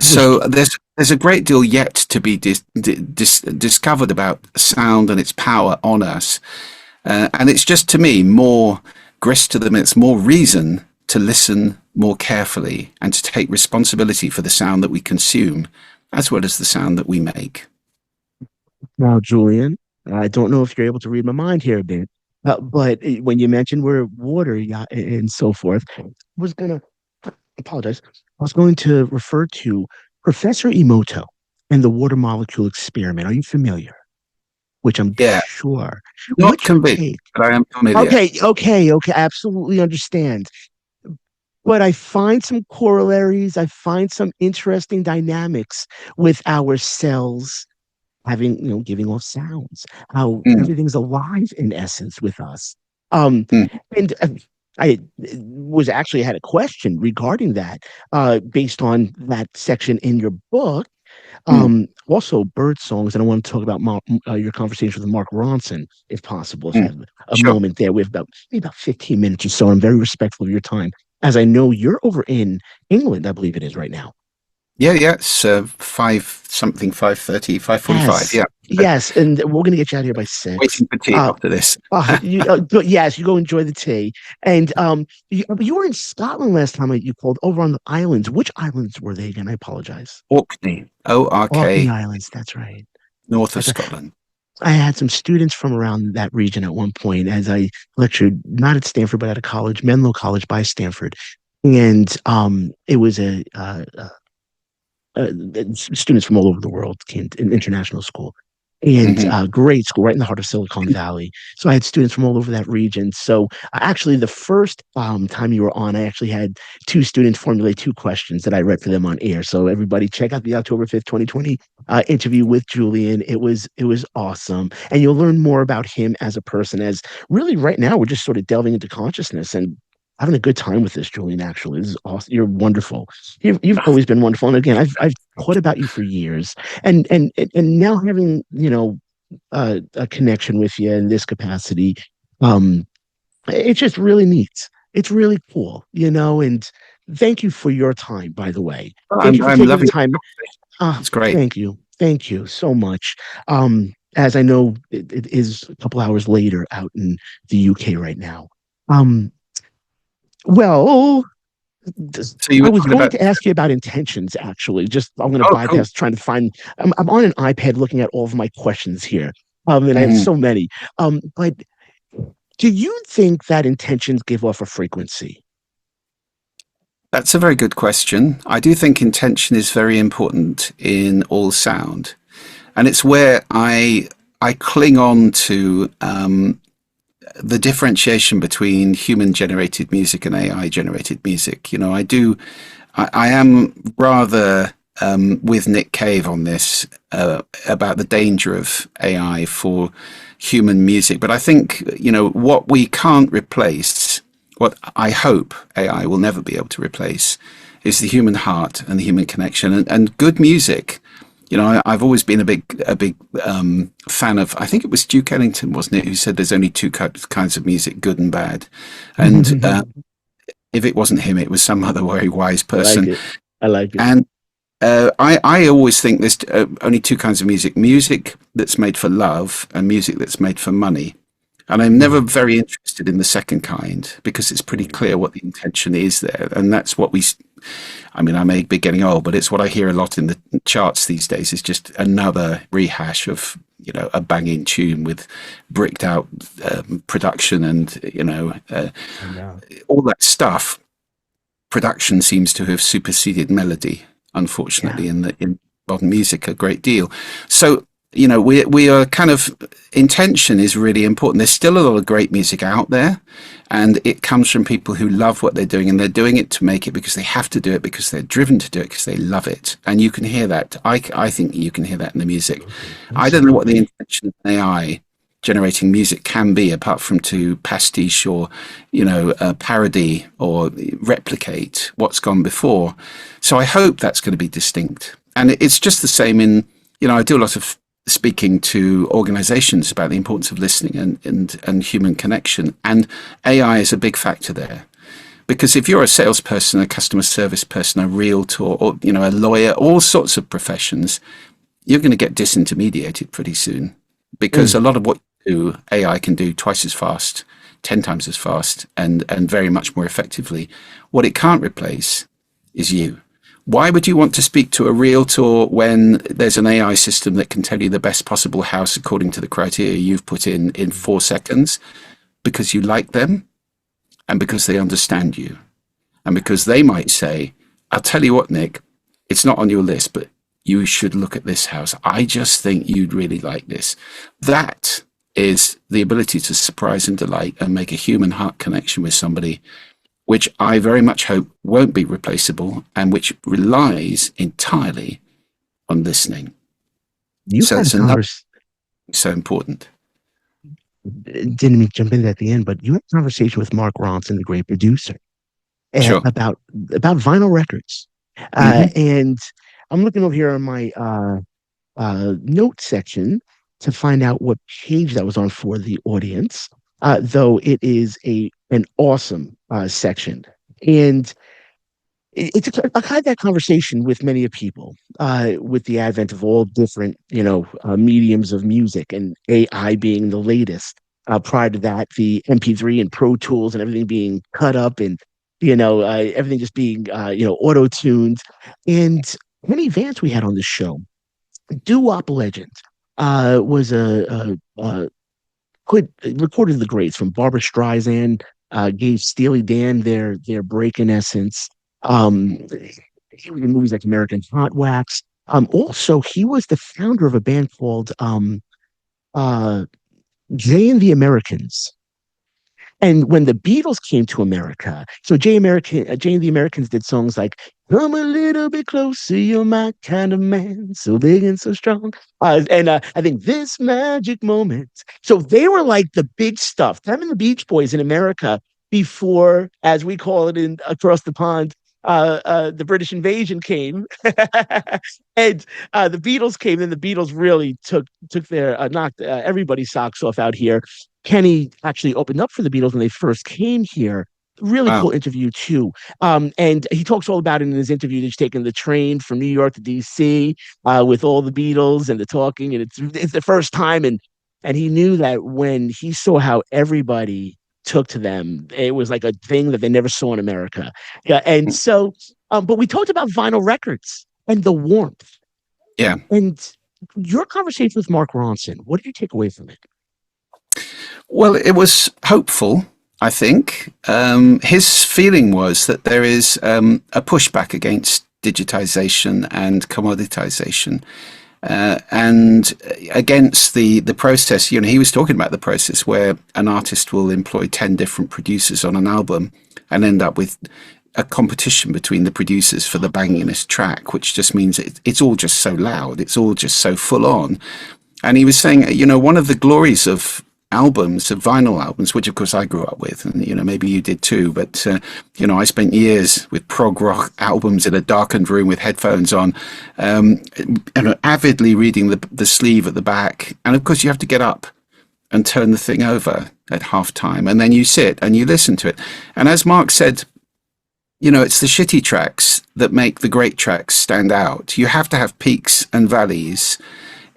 So there's a great deal yet to be discovered about sound and its power on us. And it's just, to me, more grist to the mill. It's more reason to listen more carefully and to take responsibility for the sound that we consume, as well as the sound that we make. Now, Julian, I don't know if you're able to read my mind here a bit, but when you mentioned we're water, yeah, and so forth, I was gonna apologize. I was going to refer to Professor Emoto and the water molecule experiment. Are you familiar? Which I'm Yeah, sure. not What's your convinced, take? but I am familiar. Okay. Absolutely understand. But I find some corollaries. I find some interesting dynamics with our cells having, giving off sounds, how Mm, everything's alive in essence with us. Um, mm, and I was actually had a question regarding that, based on that section in your book. mm, Also bird songs, and I want to talk about your conversation with Mark Ronson, if possible, if you mm. have a Sure. moment there. We have maybe about 15 minutes or so. I'm very respectful of your time, as I know you're over in England, I believe it is right now. Yeah. It's 5 something, 5:30, 5:45. Yes, Yeah. Uh, yes, and we're gonna get you out of here by 6. Waiting for tea Uh, after this. yes, you go enjoy the tea. And you were in Scotland last time you called over on the islands. Which islands were they again? I apologize. Orkney, Orkney ORK, Islands. That's right. north of That's right. Scotland. I had some students from around that region at one point as I lectured, not at Stanford, but at a college, Menlo College by Stanford. And it was students from all over the world came to an international school and Hmm. great school right in the heart of Silicon Valley. So I had students from all over that region. So actually, the first time you were on, I actually had two students formulate two questions that I read for them on air. So everybody, check out the October 5th, 2020 interview with Julian. It was awesome, and you'll learn more about him as a person. As really, right now, we're just sort of delving into consciousness and having a good time with this, Julian. Actually, this is awesome. You're wonderful. You've always been wonderful. And again, I've thought about you for years, and now having a connection with you in this capacity, um, it's just really neat. It's really cool, and thank you for your time, by the way. Well, Thank you for I'm taking the loving time. it. It's great. Thank you so much. as I know it is a couple hours later out in the UK right now. Um, well, So you I were was talking going about. to ask you about intentions, actually. Just I'm going to Oh, cool. bypass trying to find. I'm on an iPad looking at all of my questions here, and I have Mhm. so many. But do you think that intentions give off a frequency? That's a very good question. I do think intention is very important in all sound, and it's where I cling on to the differentiation between human generated music and AI generated music. You know, I am rather with Nick Cave on this about the danger of AI for human music. But I think, you know, what we can't replace, what I hope AI will never be able to replace, is the human heart and the human connection and good music. You know, I've always been a big fan of. I think it was Duke Ellington, wasn't it, who said there's only two kinds of music, good and bad. And I if it wasn't him, it was some other very wise like person. it. I like it. And I always think there's only two kinds of music: music that's made for love and music that's made for money. And I'm never Mhm. very interested in the second kind because it's pretty clear what the intention is there. And that's what I mean, I may be getting old, but it's what I hear a lot in the charts these days is just another rehash of, you know, a banging tune with bricked out production and, you know, I know. all that stuff. Production seems to have superseded melody, Yeah. unfortunately, in modern music a great deal. So, you know, we are kind of intention is really important. There's still a lot of great music out there, and it comes from people who love what they're doing, and they're doing it to make it because they have to do it because they're driven to do it because they love it. And you can hear that. I think you can hear that in the music. I don't know what the Absolutely. intention of AI generating music can be apart from to pastiche or, you know, parody or replicate what's gone before. So I hope that's going to be distinct. And it's just the same in, you know, I do a lot of speaking to organizations about the importance of listening and human connection, and AI is a big factor there. Because if you're a salesperson, a customer service person, a realtor, or, you know, a lawyer, all sorts of professions, you're going to get disintermediated pretty soon, because Mm. a lot of what you do, AI can do twice as fast, 10 times as fast, and very much more effectively. What it can't replace is you. Why would you want to speak to a realtor when there's an AI system that can tell you the best possible house according to the criteria you've put in 4 seconds? Because you like them and because they understand you. And because they might say, I'll tell you what, Nick, it's not on your list, but you should look at this house. I just think you'd really like this. That is the ability to surprise and delight and make a human heart connection with somebody, which I very much hope won't be replaceable and which relies entirely on listening. You So had a it's another conversation. so important. Didn't mean to jump in at the end, but you had a conversation with Mark Ronson, the great producer, Sure. about vinyl records. Hmm. And I'm looking over here on my note section to find out what page that was on for the audience. Though it is an awesome section, and I've had that conversation with many of people with the advent of all different, mediums of music and AI being the latest. Prior to that, the MP3 and Pro Tools and everything being cut up and, everything just being, auto tuned. And Kenny Vance, we had on the show, doo-wop legend, was recorded the greats from Barbara Streisand, gave Steely Dan their break in essence. He was in movies like American Hot Wax. Also, he was the founder of a band called uh, Jay and the Americans. And when the Beatles came to America, so Jay and the Americans did songs like "Come a little bit closer, you're my kind of man, so big and so strong," and I think "This Magic Moment." So they were like the big stuff. Them and the Beach Boys in America before, as we call it in across the pond, the British invasion came, and the Beatles came. Then the Beatles really took their knocked everybody's socks off out here. Kenny actually opened up for the Beatles when they first came here. Really Wow. cool interview too. And he talks all about it in his interview. He's taking the train from New York to DC with all the Beatles and the talking, and it's the first time, and he knew that when he saw how everybody took to them, it was like a thing that they never saw in America. Yeah, and so, but we talked about vinyl records and the warmth Yeah. and your conversation with Mark Ronson. What did you take away from it? Well, it was hopeful, I think. His feeling was that there is a pushback against digitization and commoditization. And against the process, he was talking about the process where an artist will employ 10 different producers on an album and end up with a competition between the producers for the bangingest track, which just means it's all just so loud, it's all just so full on. And he was saying, one of the glories of albums, of vinyl albums, which of course I grew up with, and maybe you did too, but I spent years with prog rock albums in a darkened room with headphones on, and avidly reading the sleeve at the back. And of course you have to get up and turn the thing over at half time, and then you sit and you listen to it. And as Mark said, it's the shitty tracks that make the great tracks stand out. You have to have peaks and valleys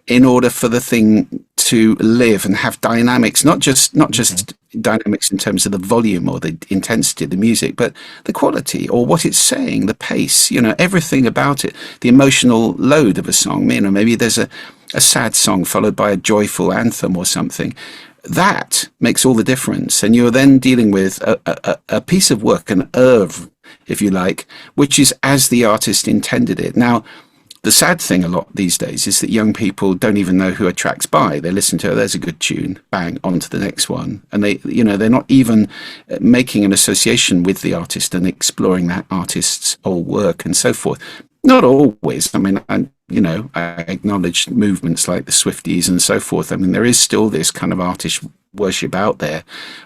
in order for the thing to live and have dynamics, not just dynamics in terms of the volume or the intensity of the music, but the quality or what it's saying, the pace, everything about it, the emotional load of a song. Maybe there's a sad song followed by a joyful anthem or something. That makes all the difference. And you're then dealing with a piece of work, an oeuvre, if you like, which is as the artist intended it. Now, the sad thing a lot these days is that young people don't even know who a track's by. They listen to, there's a good tune, bang, on to the next one. And they're not even making an association with the artist and exploring that artist's whole work and so forth. Not always. I acknowledge movements like the Swifties and so forth. There is still this kind of artist worship out there,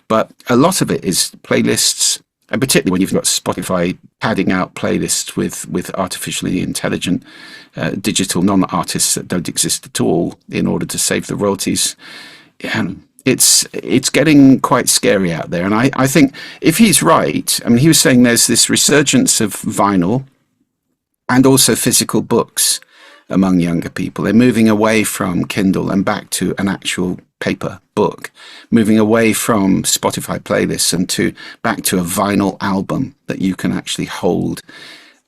but a lot of it is playlists. And particularly when you've got Spotify padding out playlists with artificially intelligent digital non-artists that don't exist at all in order to save the royalties. Yeah, it's getting quite scary out there. And I think if he's right, he was saying there's this resurgence of vinyl and also physical books among younger people. They're moving away from Kindle and back to an actual paper book, moving away from Spotify playlists and back to a vinyl album that you can actually hold.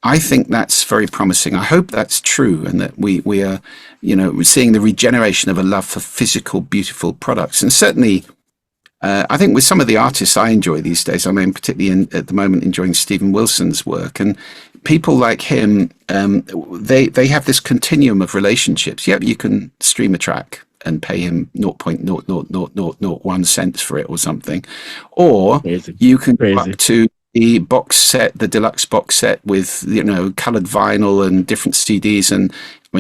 I think that's very promising. I hope that's true, and that we are, we're seeing the regeneration of a love for physical, beautiful products. And certainly, I think with some of the artists I enjoy these days, particularly at the moment enjoying Stephen Wilson's work, and people like him, they have this continuum of relationships. Yep, you can stream a track and pay him 0.00001 cents for it or something, or you can go up to the box set, the deluxe box set with colored vinyl and different CDs. And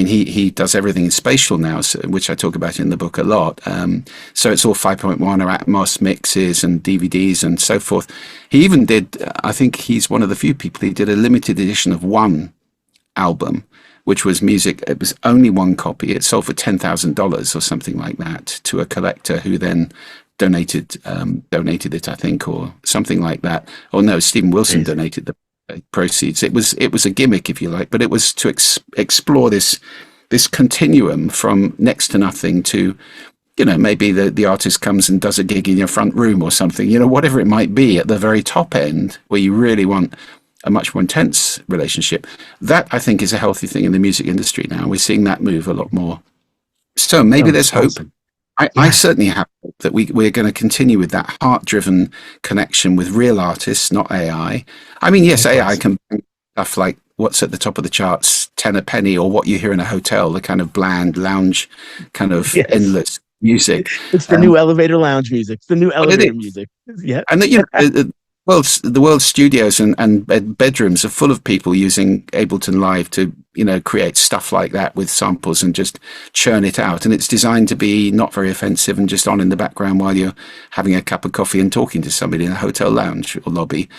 he does everything in spatial now, which I talk about in the book a lot. So it's all 5.1 or Atmos mixes and DVDs and so forth. He even did, I think he's one of the few people, he did a limited edition of one album, which was music. It was only one copy. It sold for $10,000 or something like that to a collector who then donated it, I think, or something like that. Or no, Stephen Wilson donated the proceeds. It was a gimmick, if you like, but it was to explore this continuum from next to nothing to, maybe the artist comes and does a gig in your front room or something, whatever it might be at the very top end where you really want a much more intense relationship. That, I think, is a healthy thing in the music industry now. We're seeing that move a lot more. So maybe there's hope. I certainly have hope that we're going to continue with that heart-driven connection with real artists, not AI. Yes, AI can bring stuff like what's at the top of the charts, 10 a penny, or what you hear in a hotel, the kind of bland lounge, kind of endless music. It's the new elevator lounge music. It's the new elevator music. Yeah. And the world's studios and bedrooms are full of people using Ableton Live to, create stuff like that with samples and just churn it out. And it's designed to be not very offensive and just on in the background while you're having a cup of coffee and talking to somebody in a hotel lounge or lobby.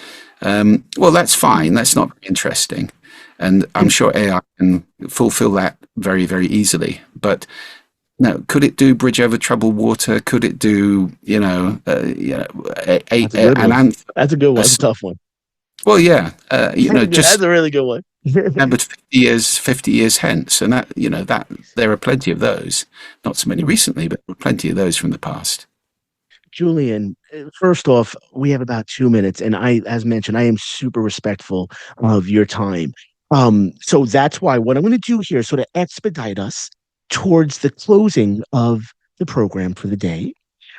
Well, that's fine. That's not interesting. And I'm sure AI can fulfill that very, very easily. But No, could it do Bridge Over Troubled Water? Could it do, That's a good an one. anthem? That's a good one. That's a tough one. Well, yeah, That's just a really good one. remembered 50 years hence, and that there are plenty of those. Not so many recently, but plenty of those from the past. Julian, first off, we have about 2 minutes, and as mentioned, I am super respectful of your time. So that's why what I'm going to do here, so to expedite us towards the closing of the program for the day.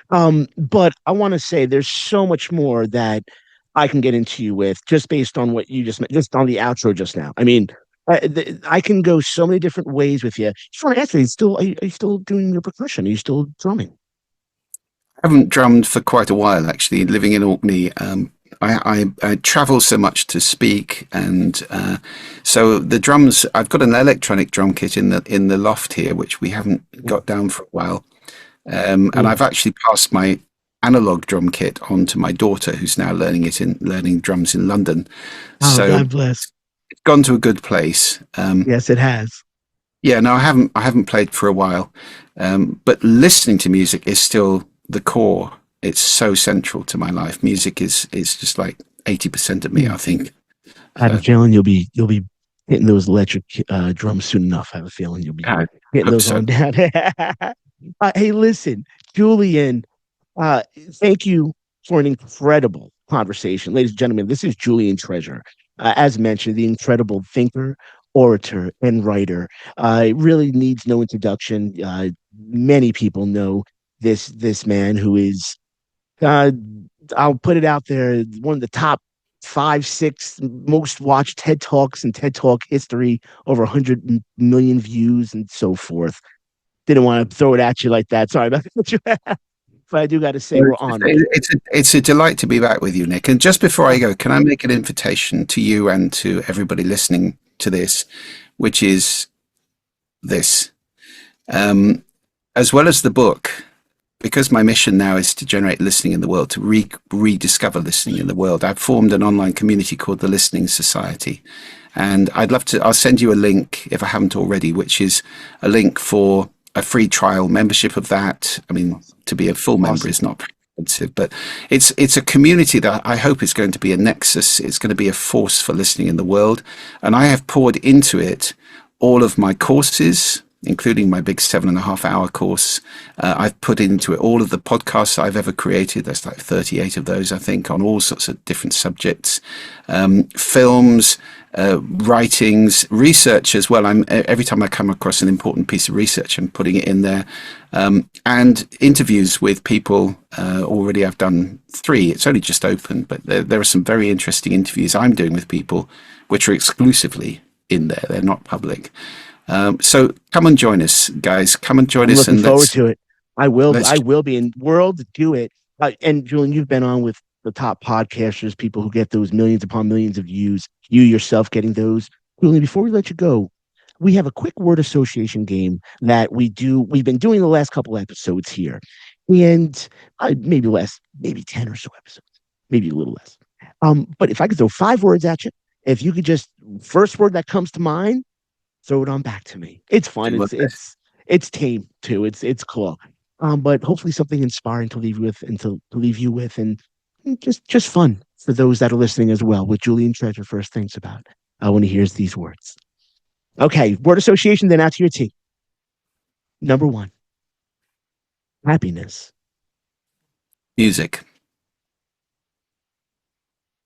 But I want to say there's so much more that I can get into you with just based on what you just on the outro just now. I mean, I can go so many different ways with you. Just want to ask you, are you still doing your percussion? Are you still drumming? I haven't drummed for quite a while, actually. Living in Orkney, I travel so much to speak, and so the drums. I've got an electronic drum kit in the loft here, which we haven't got down for a while, and I've actually passed my analog drum kit on to my daughter, who's now learning drums in London. Oh, So God bless. it's gone to a good place. Yes, it has. Yeah, no, I haven't played for a while, but listening to music is still the core. It's so central to my life. Music is just like 80% of me, I think. I have a feeling you'll be hitting those electric drums soon enough. I have a feeling you'll be I getting hope those so. on down. Hey, listen, Julian, uh, thank you for an incredible conversation. Ladies and gentlemen, this is Julian Treasure. As mentioned, the incredible thinker, orator, and writer. It really needs no introduction. Many people know this man who is uh, I'll put it out there, one of the top 5, 6 most watched TED Talks in TED Talk history, over 100 million views and so forth. Didn't want to throw it at you like that. Sorry about that. But I do got to say, we're honored. It's a delight to be back with you, Nick. And just before I go, can I make an invitation to you and to everybody listening to this, which is this, as well as the book, because my mission now is to generate listening in the world, to rediscover listening in the world. I've formed an online community called the Listening Society, and I'll send you a link if I haven't already, which is a link for a free trial membership of that. I mean, to be a full member is not expensive, but it's a community that I hope is going to be a nexus. It's going to be a force for listening in the world, and I have poured into it all of my courses, including my big 7.5 hour course. I've put into it all of the podcasts I've ever created. There's like 38 of those, I think, on all sorts of different subjects, films, writings, research as well. Every time I come across an important piece of research, I'm putting it in there, and interviews with people. Already I've done 3. It's only just opened, but there are some very interesting interviews I'm doing with people, which are exclusively in there. They're not public. So come and join us, guys. Come and join us. Looking forward to it. I will. let's I will be in world. Do it. And Julian, you've been on with the top podcasters, people who get those millions upon millions of views. You yourself getting those. Julian, before we let you go, we have a quick word association game that we do. We've been doing the last couple episodes here, and maybe less, maybe 10 or so episodes, maybe a little less. But if I could throw 5 words at you, if you could just first word that comes to mind, throw it on back to me. It's fun. It's tame too. It's cool. But hopefully something inspiring to leave you with and just fun for those that are listening as well. What Julian Treasure first thinks about when he hears these words. Okay, word association. Then out to your T. Number 1, happiness. music.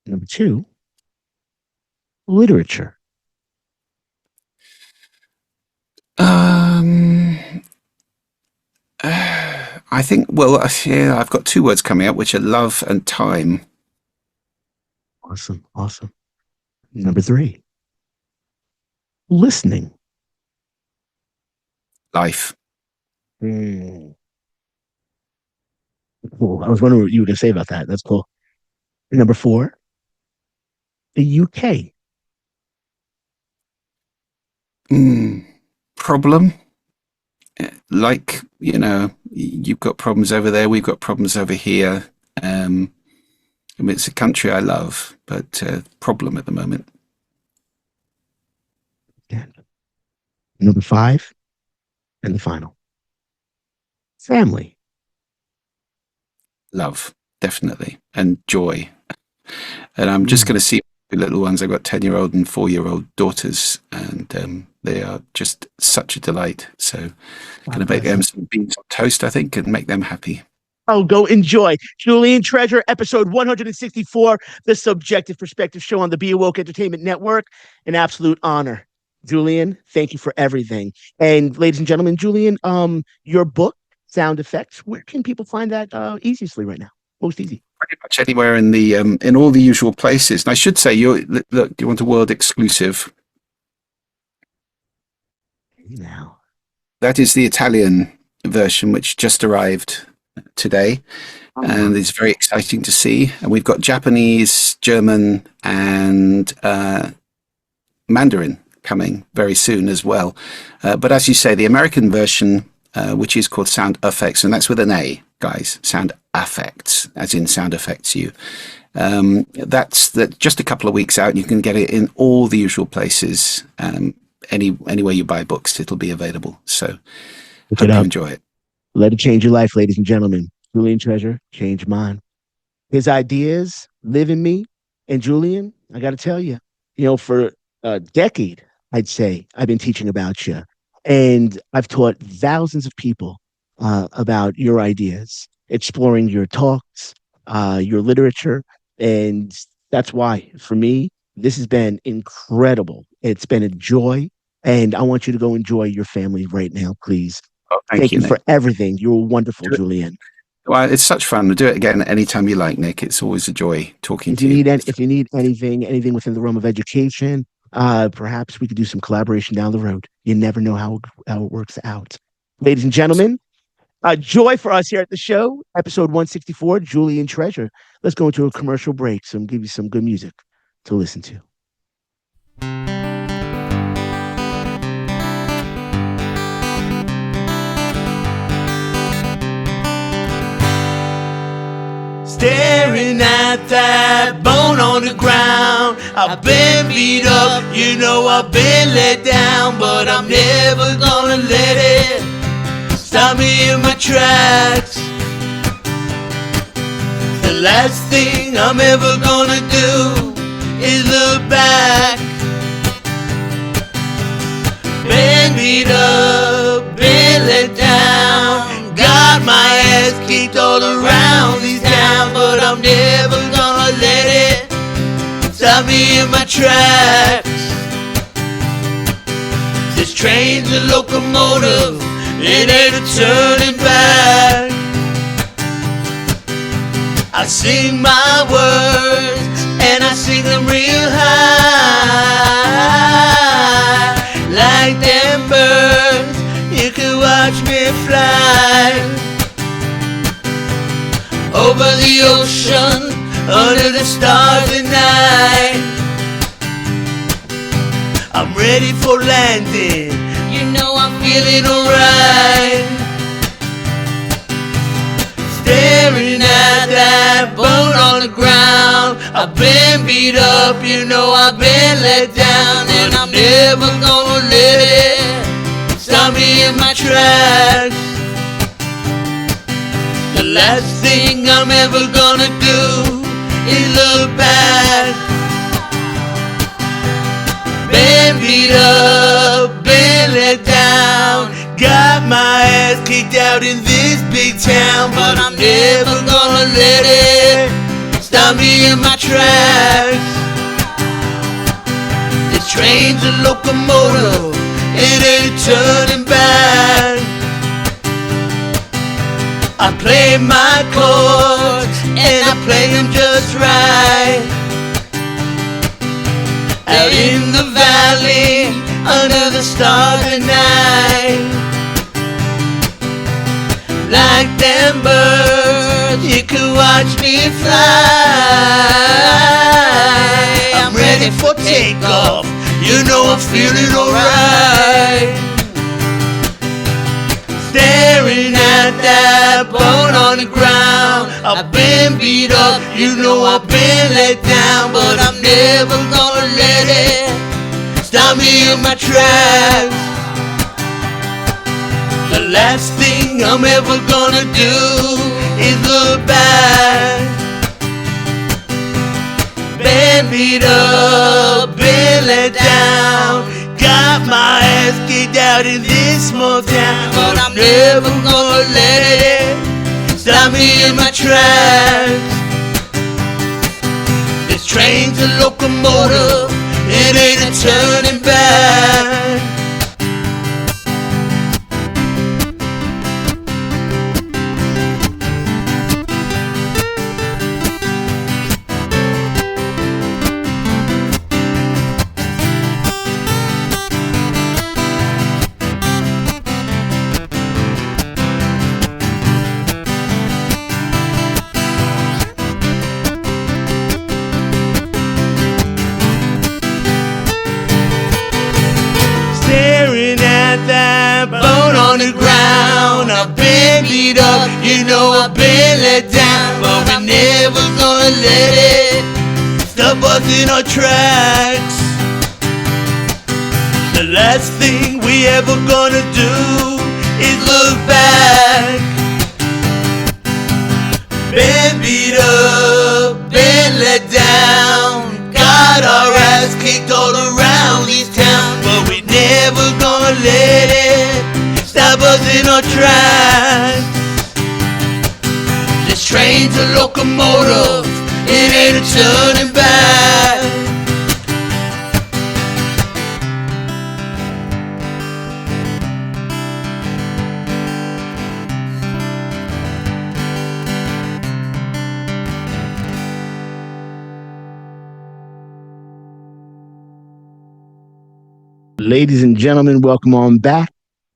Number 2, literature. I think, well, yeah, I've got 2 words coming up, which are love and time. Awesome, awesome. Number 3, listening. Life. Mm. Cool. I was wondering what you were going to say about that. That's cool. Number 4, the UK. Problem. Like, you've got problems over there, we've got problems over here. I mean, it's a country I love, but problem at the moment. And number 5, and the final, family. Love, definitely, and joy. And I'm just going to see the little ones. I've got 10-year-old and 4-year-old daughters, and they are just such a delight. So I'm going to make them some beans on toast, I think, and make them happy. Oh, go enjoy. Julian Treasure, episode 164, the Subjective Perspective Show on the Be Awoke Entertainment Network. An absolute honor. Julian, thank you for everything. And ladies and gentlemen, Julian, your book, Sound Effects, where can people find that easiestly right now? Most easy. Pretty much anywhere in the in all the usual places. And I should say, look, you want a world exclusive? Now, that is the Italian version, which just arrived today, and it's very exciting to see. And we've got Japanese, German, and Mandarin coming very soon as well. But as you say, the American version, which is called Sound Effects, and that's with an A, guys. Sound Affects, as in sound affects you. That's just a couple of weeks out. You can get it in all the usual places. Anywhere you buy books, it'll be available. So hope you enjoy it. Let it change your life, ladies and gentlemen. Julian Treasure, change mine. His ideas live in me. And Julian, I got to tell you, for a decade, I'd say, I've been teaching about you. And I've taught thousands of people about your ideas, exploring your talks, your literature. And that's why, for me, this has been incredible. It's been a joy. And I want you to go enjoy your family right now, please. Oh, thank you Nick, for everything. You're wonderful, Julian. Well, it's such fun. We'll do it again anytime you like, Nick. It's always a joy talking to you. If you need anything within the realm of education, perhaps we could do some collaboration down the road. You never know how it works out. Ladies and gentlemen, joy for us here at the show, episode 164, Julian Treasure. Let's go into a commercial break, so I'm give you some good music to listen to. Staring at that bone on the ground. I've been beat up, I've been let down, but I'm never gonna let it stop me in my tracks. The last thing I'm ever gonna do is look back. Been beat up, been let down, got my ass kicked all around these towns, but I'm never gonna let it stop me in my tracks. This train's a locomotive, it ain't a turning back. I sing my words and I sing them real high. Like them birds, you can watch me fly over the ocean, under the stars at night. I'm ready for landing, I'm feeling alright. Staring at that bone on the ground. I've been beat up, I've been let down, and I'm never gonna let it stop me in my tracks. The last thing I'm ever gonna do is look back. Been beat up, been let down, got my ass kicked out in this big town, but I'm never gonna let it stop me in my tracks. This train's a locomotive, it ain't turning back. I play my chords and I play them just right. Out in the valley, under the stars at night. Like them birds, you can watch me fly. I'm ready for takeoff, I'm feeling alright. Staring at that bone on the ground. I've been beat up, I've been let down, but I'm never gonna let it stop me in my tracks. The last thing I'm ever gonna do is look back. Been beat up, been let down, got my ass kicked out in this small town, but I'm never gonna let it stop me in my tracks. This train's a locomotive, it ain't a turning back. That bone on the ground, I've been beat up, you know I've been let down, but we're never gonna let it stop us in our tracks. The last thing we ever gonna do is look back. Been beat up, been let down, got our ass kicked all around this town, but we never gonna let it stop us in our tracks. This train's a locomotive, it ain't a turning back. Ladies and gentlemen, welcome on back.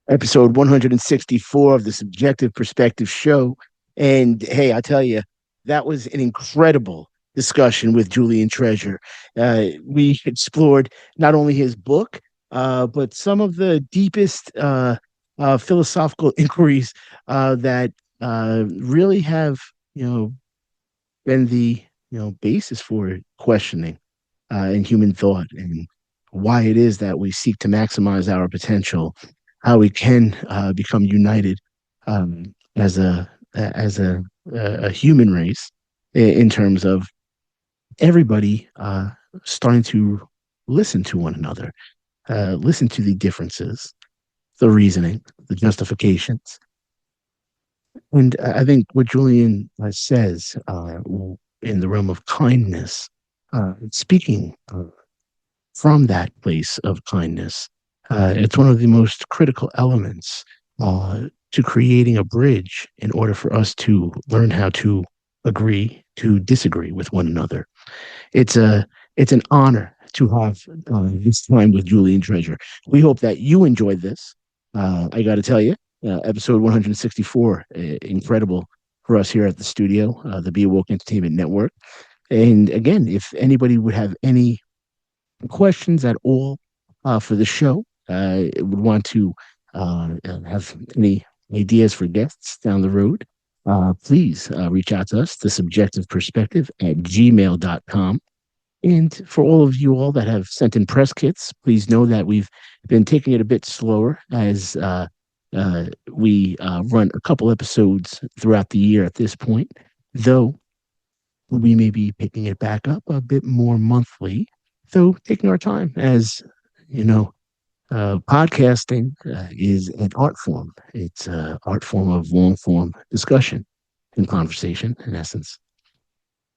Episode 164 of the Subjective Perspective Show. And hey, I tell you, that was an incredible discussion with Julian Treasure. We explored not only his book, but some of the deepest philosophical inquiries that really have, been the basis for questioning in human thought, and why it is that we seek to maximize our potential, how we can become united as a human race in terms of everybody starting to listen to one another, listen to the differences, the reasoning, the justifications. And I think what Julian says in the realm of kindness, speaking from that place of kindness, it's one of the most critical elements to creating a bridge in order for us to learn how to agree to disagree with one another. It's an honor to have this time with Julian Treasure. We hope that you enjoyed this. I got to tell you, episode 164, incredible for us here at the studio, the Be Awoke Entertainment Network. And again, if anybody would have any questions at all for the show, would want to have any ideas for guests down the road, please reach out to us, the subjective perspective at gmail.com. And for all of you all that have sent in press kits, please know that we've been taking it a bit slower as we run a couple episodes throughout the year at this point, though we may be picking it back up a bit more monthly, though taking our time, as podcasting is an art form. It's an art form of long form discussion and conversation, in essence.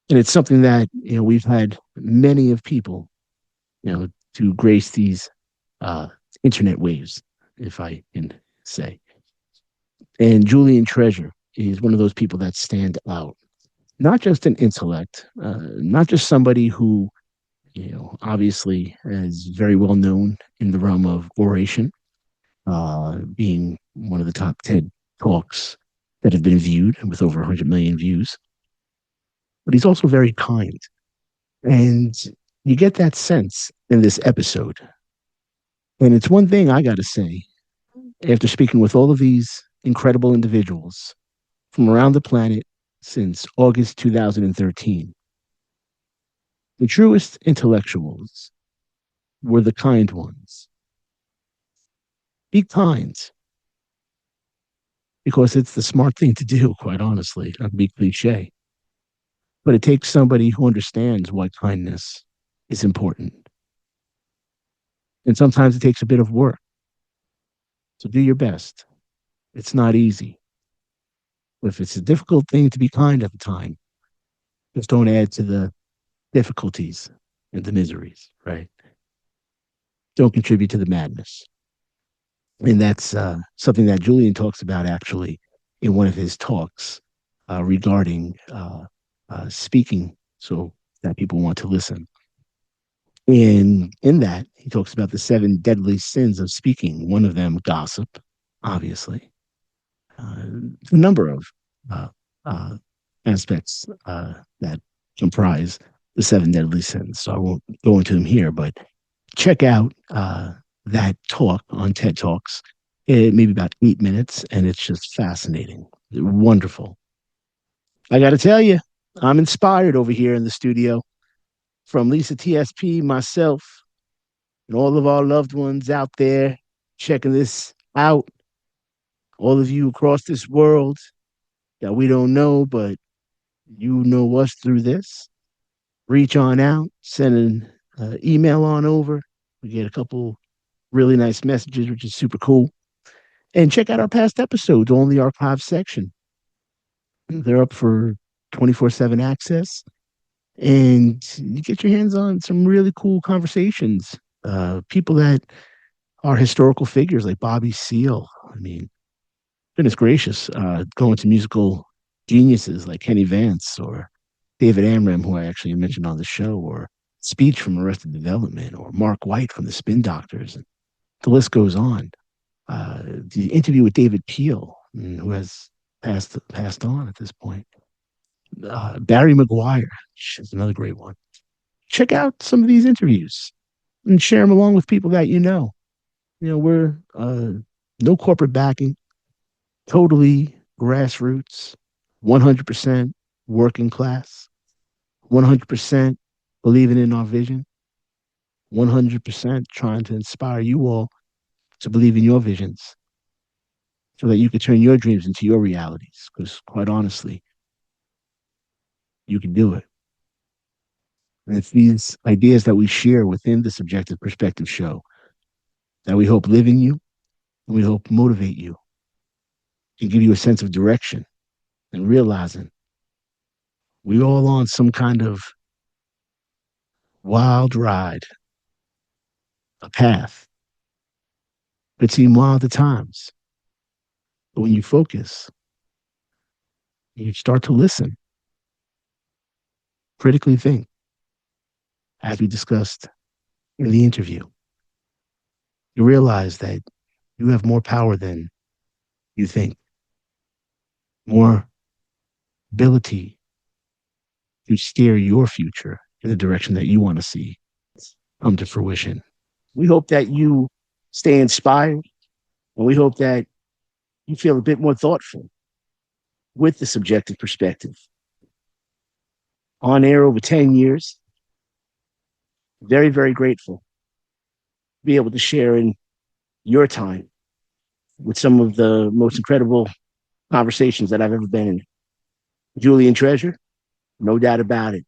And it's something that, we've had many of people, to grace these internet waves, if I can say. And Julian Treasure is one of those people that stand out. Not just an intellect, not just somebody who, obviously is very well known in the realm of oration, being one of the top TED Talks that have been viewed with over 100 million views. But he's also very kind. And you get that sense in this episode. And it's one thing I got to say, after speaking with all of these incredible individuals from around the planet since August 2013, the truest intellectuals were the kind ones. Be kind. because it's the smart thing to do, quite honestly, not to be cliche. But it takes somebody who understands why kindness is important. And sometimes it takes a bit of work. So do your best. It's not easy. But if it's a difficult thing to be kind at the time, just don't add to the difficulties and the miseries, right? Don't contribute to the madness. And that's something that Julian talks about actually in one of his talks regarding speaking, so that people want to listen. In that, he talks about the 7 deadly sins of speaking. One of them, gossip, obviously. A number of uh, uh, aspects that comprise the 7 deadly sins. So I won't go into them here, but check out that talk on TED Talks. It may be about 8 minutes, and it's just fascinating, wonderful. I got to tell you, I'm inspired over here in the studio from Lisa TSP, myself, and all of our loved ones out there checking this out. All of you across this world that we don't know, but you know us through this. Reach on out, send an email on over. We get a couple really nice messages, which is super cool. And check out our past episodes on the archive section. They're up for 24/7 access. And you get your hands on some really cool conversations. People that are historical figures like Bobby Seale. I mean, goodness gracious, going to musical geniuses like Kenny Vance or David Amram, who I actually mentioned on the show, or Speech from Arrested Development, or Mark White from the Spin Doctors. And the list goes on. The interview with David Peel, who has passed on at this point. Barry Maguire, is another great one. Check out some of these interviews and share them along with people that you know. You know, we're no corporate backing, totally grassroots, 100% working class, 100% believing in our vision, 100% trying to inspire you all to believe in your visions so that you can turn your dreams into your realities. Because quite honestly, you can do it. And it's these ideas that we share within the Subjective Perspective Show that we hope live in you and we hope motivate you and give you a sense of direction and realizing we're all on some kind of wild ride, a path. It seems wild at times. But when you focus, you start to listen, critically think, as we discussed in the interview, you realize that you have more power than you think, more ability to steer your future in the direction that you want to see come to fruition. We hope that you stay inspired, and we hope that you feel a bit more thoughtful with the Subjective Perspective. On air over 10 years, very, very grateful to be able to share in your time with some of the most incredible conversations that I've ever been in. Julian Treasure, no doubt about it,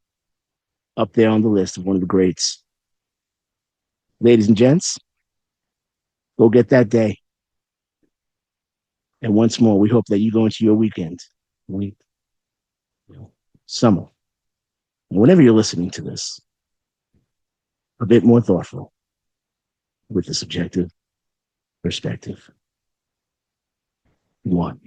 up there on the list of one of the greats. Ladies and gents, go get that day. And once more, we hope that you go into your weekend, week, summer, whenever you're listening to this, a bit more thoughtful with the Subjective Perspective. One.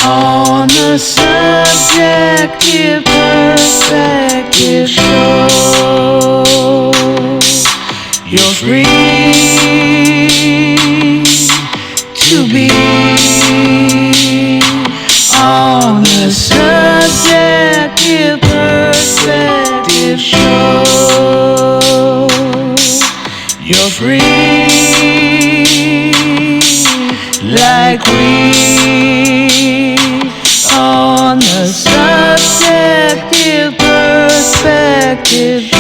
On the Subjective Perspective Show, you're free to be You're free, like we, on the subjective perspective.